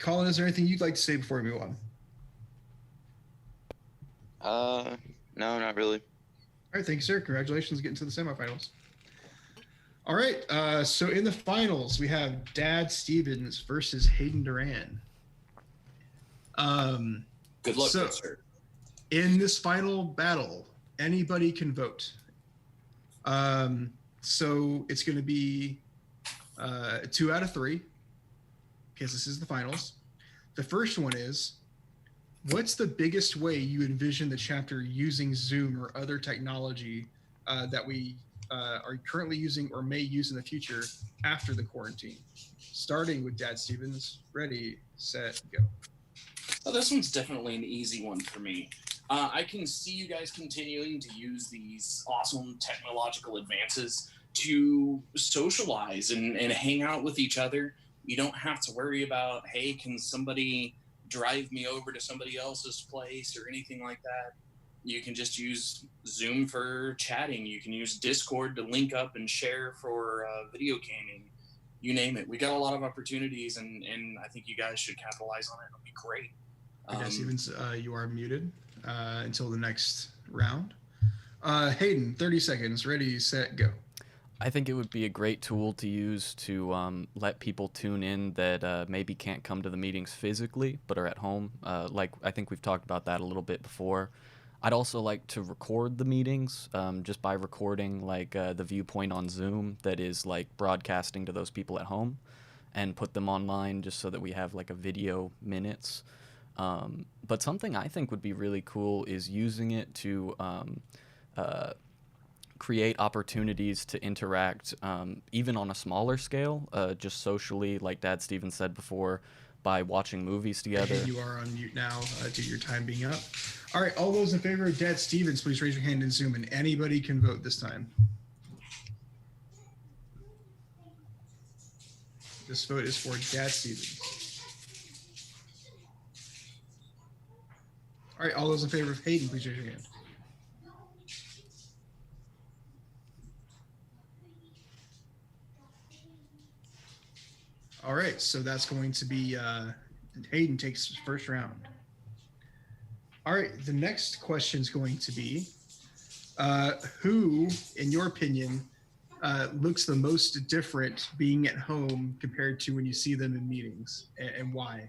[SPEAKER 3] Colin, is there anything you'd like to say before we move
[SPEAKER 19] on? No, not really.
[SPEAKER 3] All right, thank you, sir. Congratulations getting to the semifinals. All right, so in the finals, we have Dad Stevens versus Hayden Duran.
[SPEAKER 22] Good luck, sir.
[SPEAKER 3] In this final battle, anybody can vote. So it's going to be 2 out of 3. because this is the finals. The first one is, what's the biggest way you envision the chapter using Zoom or other technology that we are currently using or may use in the future after the quarantine? Starting with Dad Stevens. Ready, set, go.
[SPEAKER 22] Oh, this one's definitely an easy one for me. I can see you guys continuing to use these awesome technological advances to socialize and hang out with each other. You don't have to worry about, hey, can somebody drive me over to somebody else's place or anything like that. You can just use Zoom for chatting. You can use Discord to link up and share for video gaming. You name it. We got a lot of opportunities, and I think you guys should capitalize on it. It'll be great.
[SPEAKER 3] Okay, Stevens, you are muted until the next round. Hayden, 30 seconds. Ready, set, go.
[SPEAKER 2] I think it would be a great tool to use to let people tune in that maybe can't come to the meetings physically but are at home. Like I think we've talked about that a little bit before. I'd also like to record the meetings just by recording like the viewpoint on Zoom that is like broadcasting to those people at home and put them online just so that we have like a video minutes. But something I think would be really cool is using it to create opportunities to interact even on a smaller scale, just socially, like Dad Stevens said before, by watching movies together.
[SPEAKER 3] You are on mute now due to your time being up. All right, all those in favor of Dad Stevens, please raise your hand in Zoom, and anybody can vote this time. This vote is for Dad Stevens. All right, all those in favor of Hayden, please raise your hand. All right, so that's going to be Hayden takes first round. All right, the next question is going to be, who, in your opinion, looks the most different being at home compared to when you see them in meetings, and why?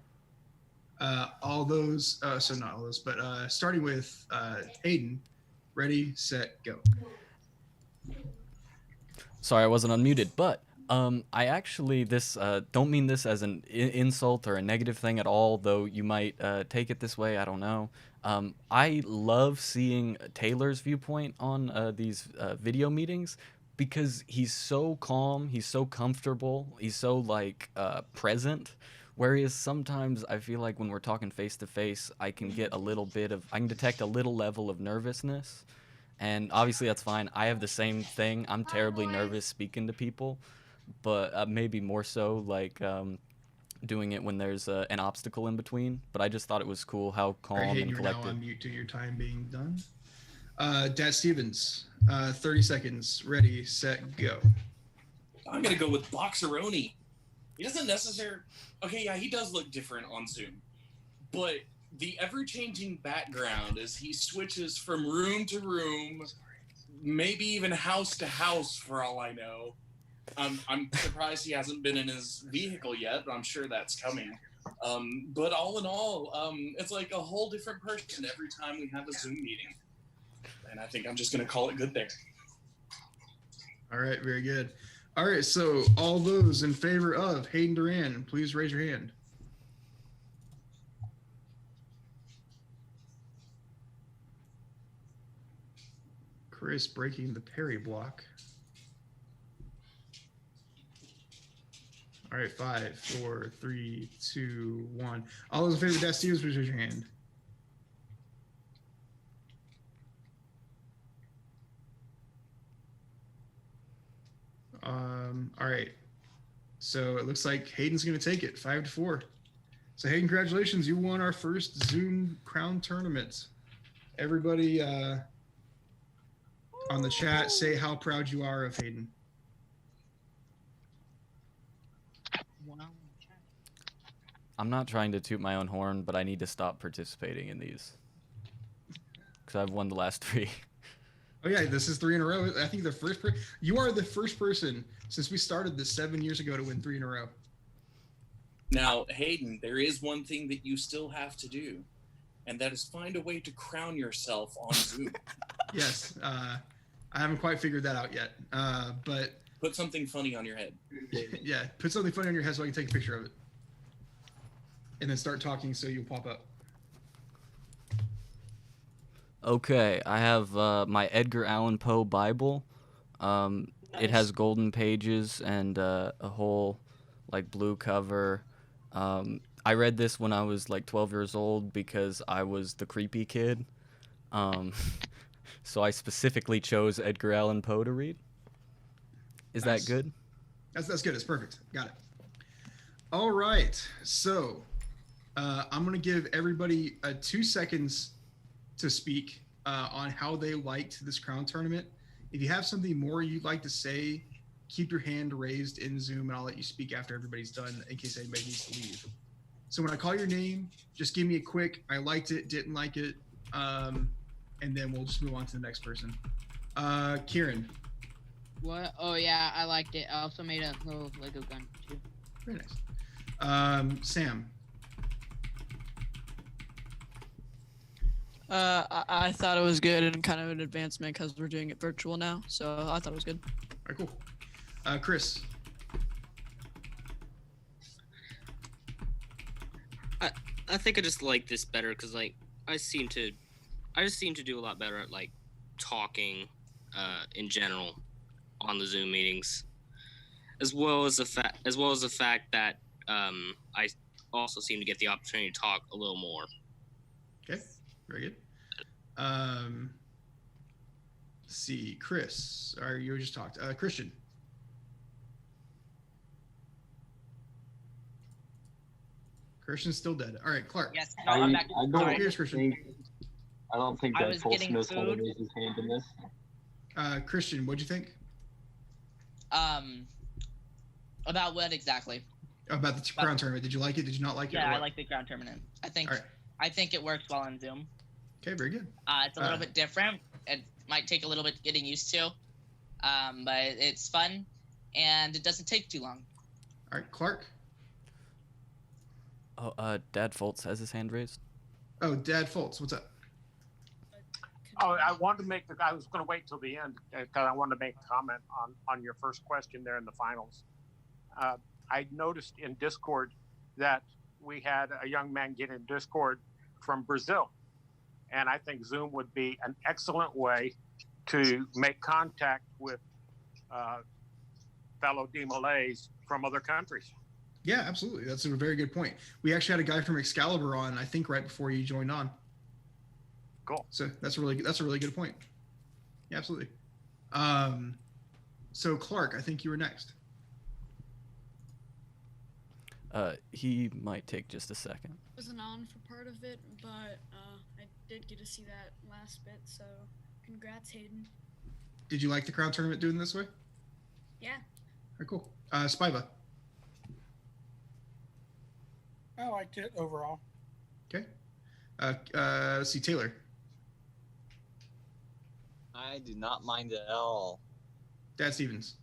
[SPEAKER 3] All those, so not all those, but starting with Hayden. Ready, set, go.
[SPEAKER 2] Sorry, I wasn't unmuted, but I actually don't mean this as an insult or a negative thing at all, though you might take it this way. I don't know. I love seeing Taylor's viewpoint on these video meetings because he's so calm, he's so comfortable, he's so like present. Whereas sometimes I feel like when we're talking face to face, I can detect a little level of nervousness. And obviously that's fine. I have the same thing. I'm terribly nervous speaking to people, but maybe more so like doing it when there's an obstacle in between. But I just thought it was cool how calm and
[SPEAKER 3] you're
[SPEAKER 2] collected.
[SPEAKER 3] Now on mute to your time being done. Dad Stevens, 30 seconds. Ready, set, go.
[SPEAKER 22] I'm going to go with Boxeroni. He doesn't necessarily... Okay, yeah, he does look different on Zoom. But the ever-changing background as he switches from room to room, maybe even house to house for all I know. I'm surprised he hasn't been in his vehicle yet, but I'm sure that's coming. But all in all, it's like a whole different person every time we have a Zoom meeting. And I think I'm just going to call it good there.
[SPEAKER 3] All right, very good. All right, so all those in favor of Hayden Duran, please raise your hand. Chris breaking the parry block. All right, 5, 4, 3, 2, 1. All those in favor of Dad Stevens, please raise your hand. All right. So it looks like Hayden's going to take it, 5-4. So Hayden, congratulations. You won our first Zoom Crown Tournament. Everybody on the chat, say how proud you are of Hayden.
[SPEAKER 2] I'm not trying to toot my own horn, but I need to stop participating in these because I've won the last 3.
[SPEAKER 3] Oh yeah, this is 3 in a row. I think you are the first person since we started this 7 years ago to win 3 in a row.
[SPEAKER 22] Now, Hayden, there is one thing that you still have to do, and that is find a way to crown yourself on Zoom.
[SPEAKER 3] Yes, I haven't quite figured that out yet, but
[SPEAKER 22] put something funny on your head.
[SPEAKER 3] Yeah, put something funny on your head so I can take a picture of it. and then start talking so you'll pop up.
[SPEAKER 2] Okay, I have my Edgar Allan Poe Bible. It has golden pages and a whole like blue cover. I read this when I was like 12 years old because I was the creepy kid. So I specifically chose Edgar Allan Poe to read. Is that good?
[SPEAKER 3] That's good. It's perfect. Got it. All right. So I'm going to give everybody 2 seconds to speak on how they liked this crown tournament. If you have something more you'd like to say, keep your hand raised in Zoom, and I'll let you speak after everybody's done in case anybody needs to leave. So when I call your name, just give me a quick, I liked it, didn't like it, and then we'll just move on to the next person. Kieran.
[SPEAKER 9] What? Oh yeah, I liked it. I also made a little Lego gun too.
[SPEAKER 3] Very nice. Sam.
[SPEAKER 1] I thought it was good and kind of an advancement because we're doing it virtual now, so I thought it was good.
[SPEAKER 3] All right, cool. Chris.
[SPEAKER 18] I think I just like this better because like I just seem to do a lot better at like talking in general on the Zoom meetings, as well as the fact that I also seem to get the opportunity to talk a little more.
[SPEAKER 3] Okay, very good. Let's see, Chris, or you just talked. Christian. Christian's still dead. All right, Clark.
[SPEAKER 15] Yes, no, I'm back.
[SPEAKER 3] Here's Christian.
[SPEAKER 6] I don't think
[SPEAKER 15] I
[SPEAKER 6] that
[SPEAKER 15] was
[SPEAKER 6] Fultz
[SPEAKER 15] getting
[SPEAKER 6] knows how to
[SPEAKER 15] food.
[SPEAKER 6] raise his hand in this.
[SPEAKER 3] Christian, what'd you think?
[SPEAKER 15] About what exactly?
[SPEAKER 3] About the crown tournament. Did you like it? Did you not like it?
[SPEAKER 15] Yeah, I like the crown tournament. I think it works well on Zoom.
[SPEAKER 3] Okay, very good.
[SPEAKER 15] It's a little bit different. It might take a little bit getting used to, but it's fun, and it doesn't take too long.
[SPEAKER 3] All right, Clark.
[SPEAKER 2] Oh, Dad Fultz has his hand raised.
[SPEAKER 3] Oh, Dad Fultz, what's up?
[SPEAKER 17] Oh, I wanted to I was going to wait till the end because I wanted to make a comment on your first question there in the finals. I noticed in Discord that we had a young man get in Discord from Brazil. And I think Zoom would be an excellent way to make contact with fellow DeMolays from other countries.
[SPEAKER 3] Yeah, absolutely. That's a very good point. We actually had a guy from Excalibur on, I think, right before you joined on.
[SPEAKER 17] Cool.
[SPEAKER 3] So that's a really good point. Yeah, absolutely. So Clark, I think you were next.
[SPEAKER 2] He might take just a second.
[SPEAKER 8] Wasn't on for part of it, but I did get to see that last bit, so congrats, Hayden.
[SPEAKER 3] Did you like the crown tournament doing this way?
[SPEAKER 8] Yeah.
[SPEAKER 3] All right, cool. Spiva.
[SPEAKER 4] I liked it overall.
[SPEAKER 3] Okay. Let's see, Taylor.
[SPEAKER 21] I do not mind it at all.
[SPEAKER 3] Dad Stevens.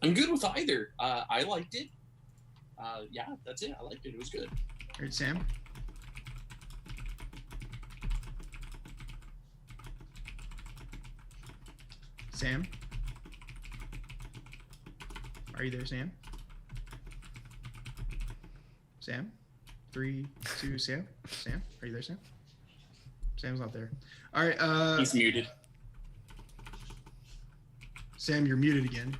[SPEAKER 22] I'm good with either. I liked it. Yeah, that's it. I liked it. It was good.
[SPEAKER 3] All right, Sam. Sam. Are you there, Sam? Sam? 3, 2, Sam? Sam? Are you there, Sam? Sam's not there. All right.
[SPEAKER 22] He's muted.
[SPEAKER 3] Sam, you're muted again.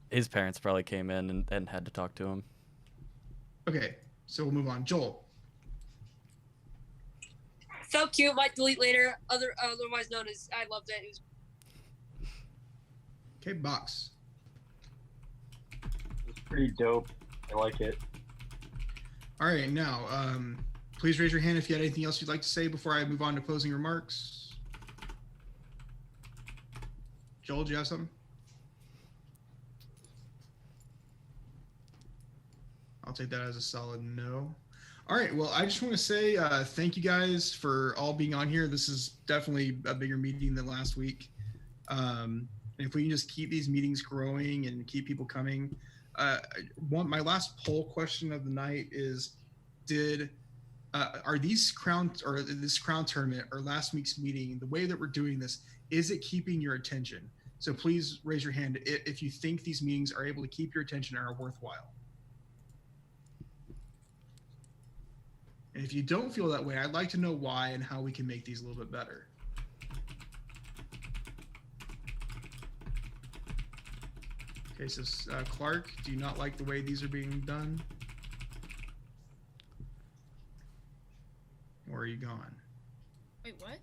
[SPEAKER 2] His parents probably came in and had to talk to him.
[SPEAKER 3] Okay, so we'll move on. Joel.
[SPEAKER 5] So cute. Might delete later. Otherwise known as I loved it. It was
[SPEAKER 3] Okay, Box.
[SPEAKER 6] It's pretty dope. I like it.
[SPEAKER 3] All right, now, please raise your hand if you had anything else you'd like to say before I move on to closing remarks. Joel, do you have something? I'll take that as a solid no. All right, well, I just want to say thank you guys for all being on here. This is definitely a bigger meeting than last week. And if we can just keep these meetings growing and keep people coming. My last poll question of the night is, are these this crown tournament or last week's meeting, the way that we're doing this, is it keeping your attention? So please raise your hand if you think these meetings are able to keep your attention and are worthwhile. And if you don't feel that way, I'd like to know why and how we can make these a little bit better. Okay, so Clark, do you not like the way these are being done? Or are you gone?
[SPEAKER 8] Wait, what?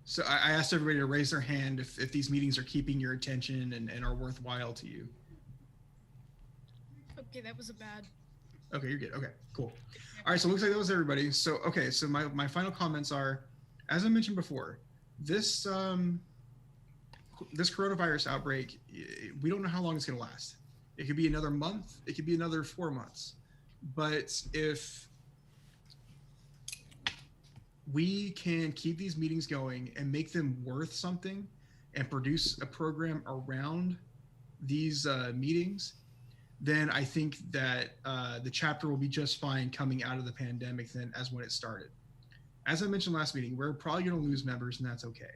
[SPEAKER 3] So I asked everybody to raise their hand if these meetings are keeping your attention and are worthwhile to you.
[SPEAKER 8] Okay, that was a bad.
[SPEAKER 3] Okay, you're good. Okay, cool. All right, so it looks like that was everybody. So, okay, so my final comments are, as I mentioned before, this this coronavirus outbreak, we don't know how long it's going to last. It could be another month. It could be another 4 months. But if we can keep these meetings going and make them worth something and produce a program around these meetings, then I think that the chapter will be just fine coming out of the pandemic than as when it started. As I mentioned last meeting, we're probably going to lose members, and that's okay.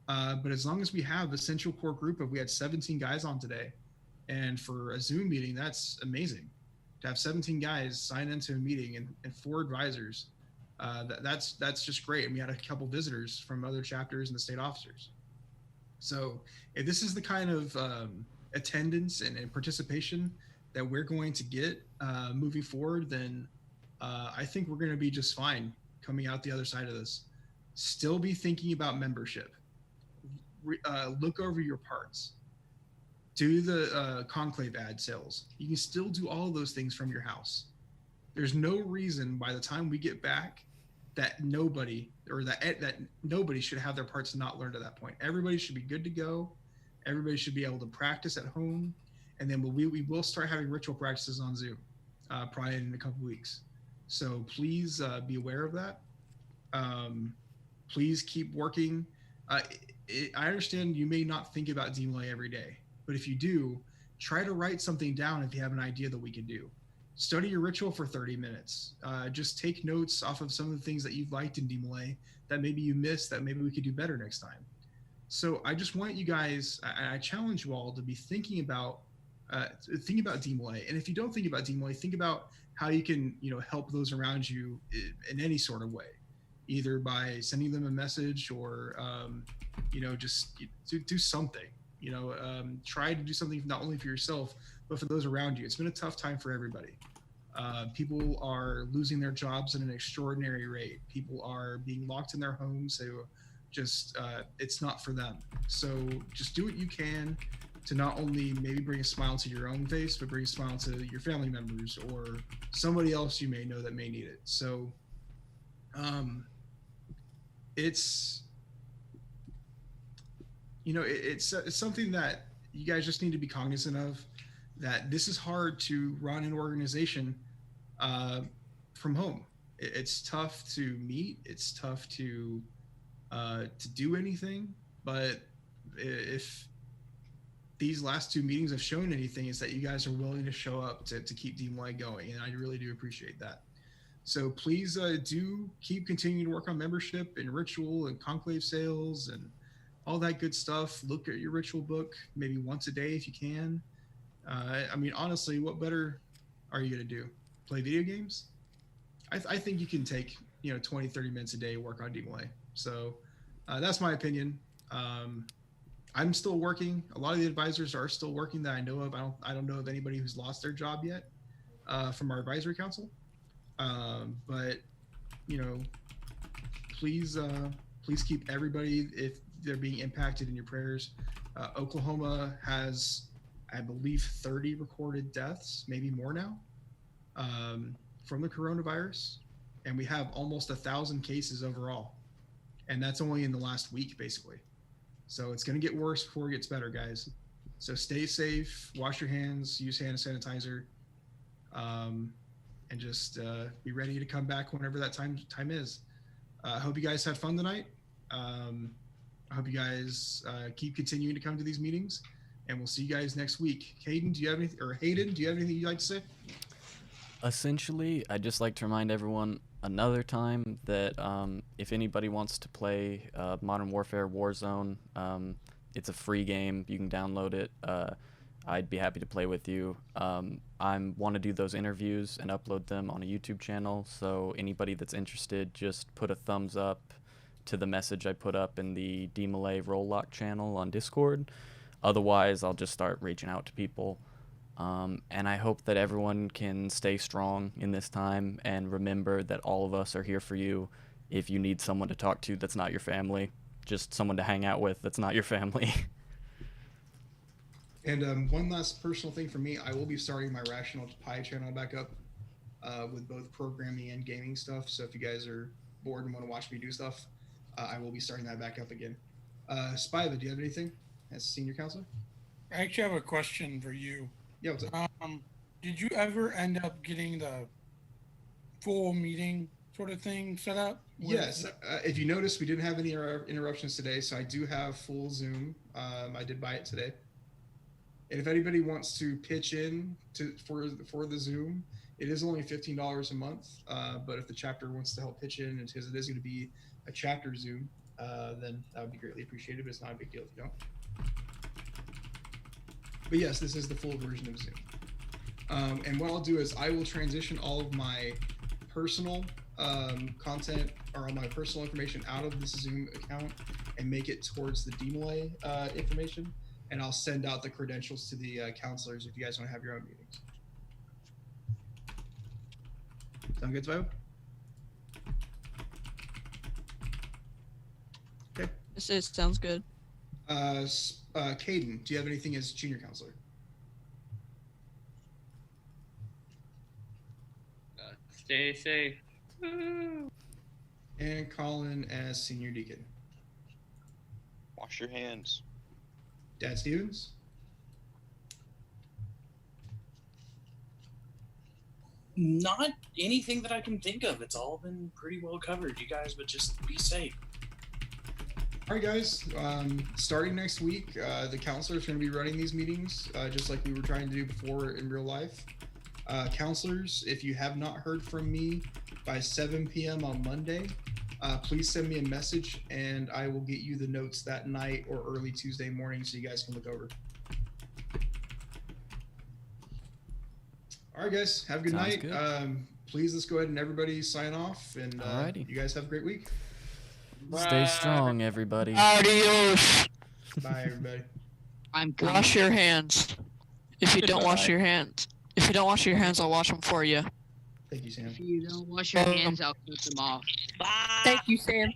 [SPEAKER 3] But as long as we have a central core group we had 17 guys on today, and for a Zoom meeting, that's amazing. To have 17 guys sign into a meeting and 4 advisors, that's just great. And we had a couple visitors from other chapters and the state officers. So if this is the kind of attendance and participation that we're going to get moving forward, then I think we're going to be just fine coming out the other side of this. Still be thinking about membership. Look over your parts. Do the conclave ad sales. You can still do all of those things from your house. There's no reason by the time we get back that nobody should have their parts not learned at that point. Everybody should be good to go. Everybody should be able to practice at home. And then we will start having ritual practices on Zoom probably in a couple weeks. So please be aware of that. Please keep working. I understand you may not think about DeMolay every day, but if you do, try to write something down if you have an idea that we can do. Study your ritual for 30 minutes. Just take notes off of some of the things that you've liked in DeMolay that maybe you missed that maybe we could do better next time. So I just want you guys, I challenge you all to be thinking about DeMolay. And if you don't think about DeMolay, think about how you can, help those around you in any sort of way, either by sending them a message or, just do something, try to do something not only for yourself, but for those around you. It's been a tough time for everybody. People are losing their jobs at an extraordinary rate. People are being locked in their homes. So just, it's not for them. So just do what you can to not only maybe bring a smile to your own face, but bring a smile to your family members or somebody else you may know that may need it. So it's something that you guys just need to be cognizant of, that this is hard to run an organization from home. It's tough to meet. It's tough to do anything. But if these last 2 meetings have shown anything, is that you guys are willing to show up to keep DeMolay going, and I really do appreciate that. So please do keep continuing to work on membership and ritual and conclave sales and all that good stuff. Look at your ritual book maybe once a day if you can. Honestly, what better are you going to do? Play video games? I think you can take 20, 30 minutes a day work on DeMolay. So that's my opinion. I'm still working. A lot of the advisors are still working that I know of. I don't know of anybody who's lost their job yet from our advisory council. But please keep everybody, if they're being impacted, in your prayers. Oklahoma has, I believe, 30 recorded deaths, maybe more now, from the coronavirus, and we have almost 1,000 cases overall, and that's only in the last week, basically. So it's going to get worse before it gets better, guys. So stay safe, wash your hands, use hand sanitizer, and just be ready to come back whenever that time is. I hope you guys had fun tonight. I hope you guys keep continuing to come to these meetings, and we'll see you guys next week. Hayden, do you have anything you'd like to say?
[SPEAKER 2] Essentially, I'd just like to remind everyone another time that if anybody wants to play Modern Warfare Warzone, it's a free game. You can download it. I'd be happy to play with you. I want to do those interviews and upload them on a YouTube channel, so anybody that's interested, just put a thumbs up to the message I put up in the DeMolay Roll Lock channel on Discord. Otherwise, I'll just start reaching out to people. And I hope that everyone can stay strong in this time and remember that all of us are here for you if you need someone to talk to that's not your family, just someone to hang out with that's not your family.
[SPEAKER 3] And one last personal thing for me, I will be starting my Rational Pi channel back up with both programming and gaming stuff. So if you guys are bored and want to watch me do stuff, I will be starting that back up again. Spiva, do you have anything as senior counselor?
[SPEAKER 4] I actually have a question for you.
[SPEAKER 3] Yeah, what's up?
[SPEAKER 4] Did you ever end up getting the full meeting sort of thing set up?
[SPEAKER 3] Yes. If you notice, we didn't have any interruptions today, so I do have full Zoom. I did buy it today. And if anybody wants to pitch in for the Zoom, it is only $15 a month. But if the chapter wants to help pitch in, and because it is going to be a chapter Zoom, then that would be greatly appreciated. But it's not a big deal if you don't. But yes, this is the full version of Zoom. And what I'll do is I will transition all of my personal content or all my personal information out of this Zoom account and make it towards the DeMolay information. And I'll send out the credentials to the counselors if you guys want to have your own meetings. Sound good, Svivo? Okay.
[SPEAKER 1] This sounds good.
[SPEAKER 3] Caden, do you have anything as junior counselor?
[SPEAKER 13] Stay safe.
[SPEAKER 3] And Colin as senior deacon.
[SPEAKER 19] Wash your hands.
[SPEAKER 3] Dad Stevens?
[SPEAKER 22] Not anything that I can think of. It's all been pretty well covered. You guys would just be safe.
[SPEAKER 3] All right, guys. Starting next week, the counselors are going to be running these meetings just like we were trying to do before in real life. Counselors, if you have not heard from me by 7 p.m. on Monday, please send me a message and I will get you the notes that night or early Tuesday morning so you guys can look over. All right, guys. Have a good night. Please, let's go ahead and everybody sign off. And you guys have a great week.
[SPEAKER 2] Stay strong, everybody.
[SPEAKER 1] Adios.
[SPEAKER 3] Bye, everybody.
[SPEAKER 1] Wash your hands. If you don't wash your hands, I'll wash them for you.
[SPEAKER 3] Thank you, Sam.
[SPEAKER 9] If you don't wash your hands, I'll cut them off.
[SPEAKER 5] Thank you, Sam.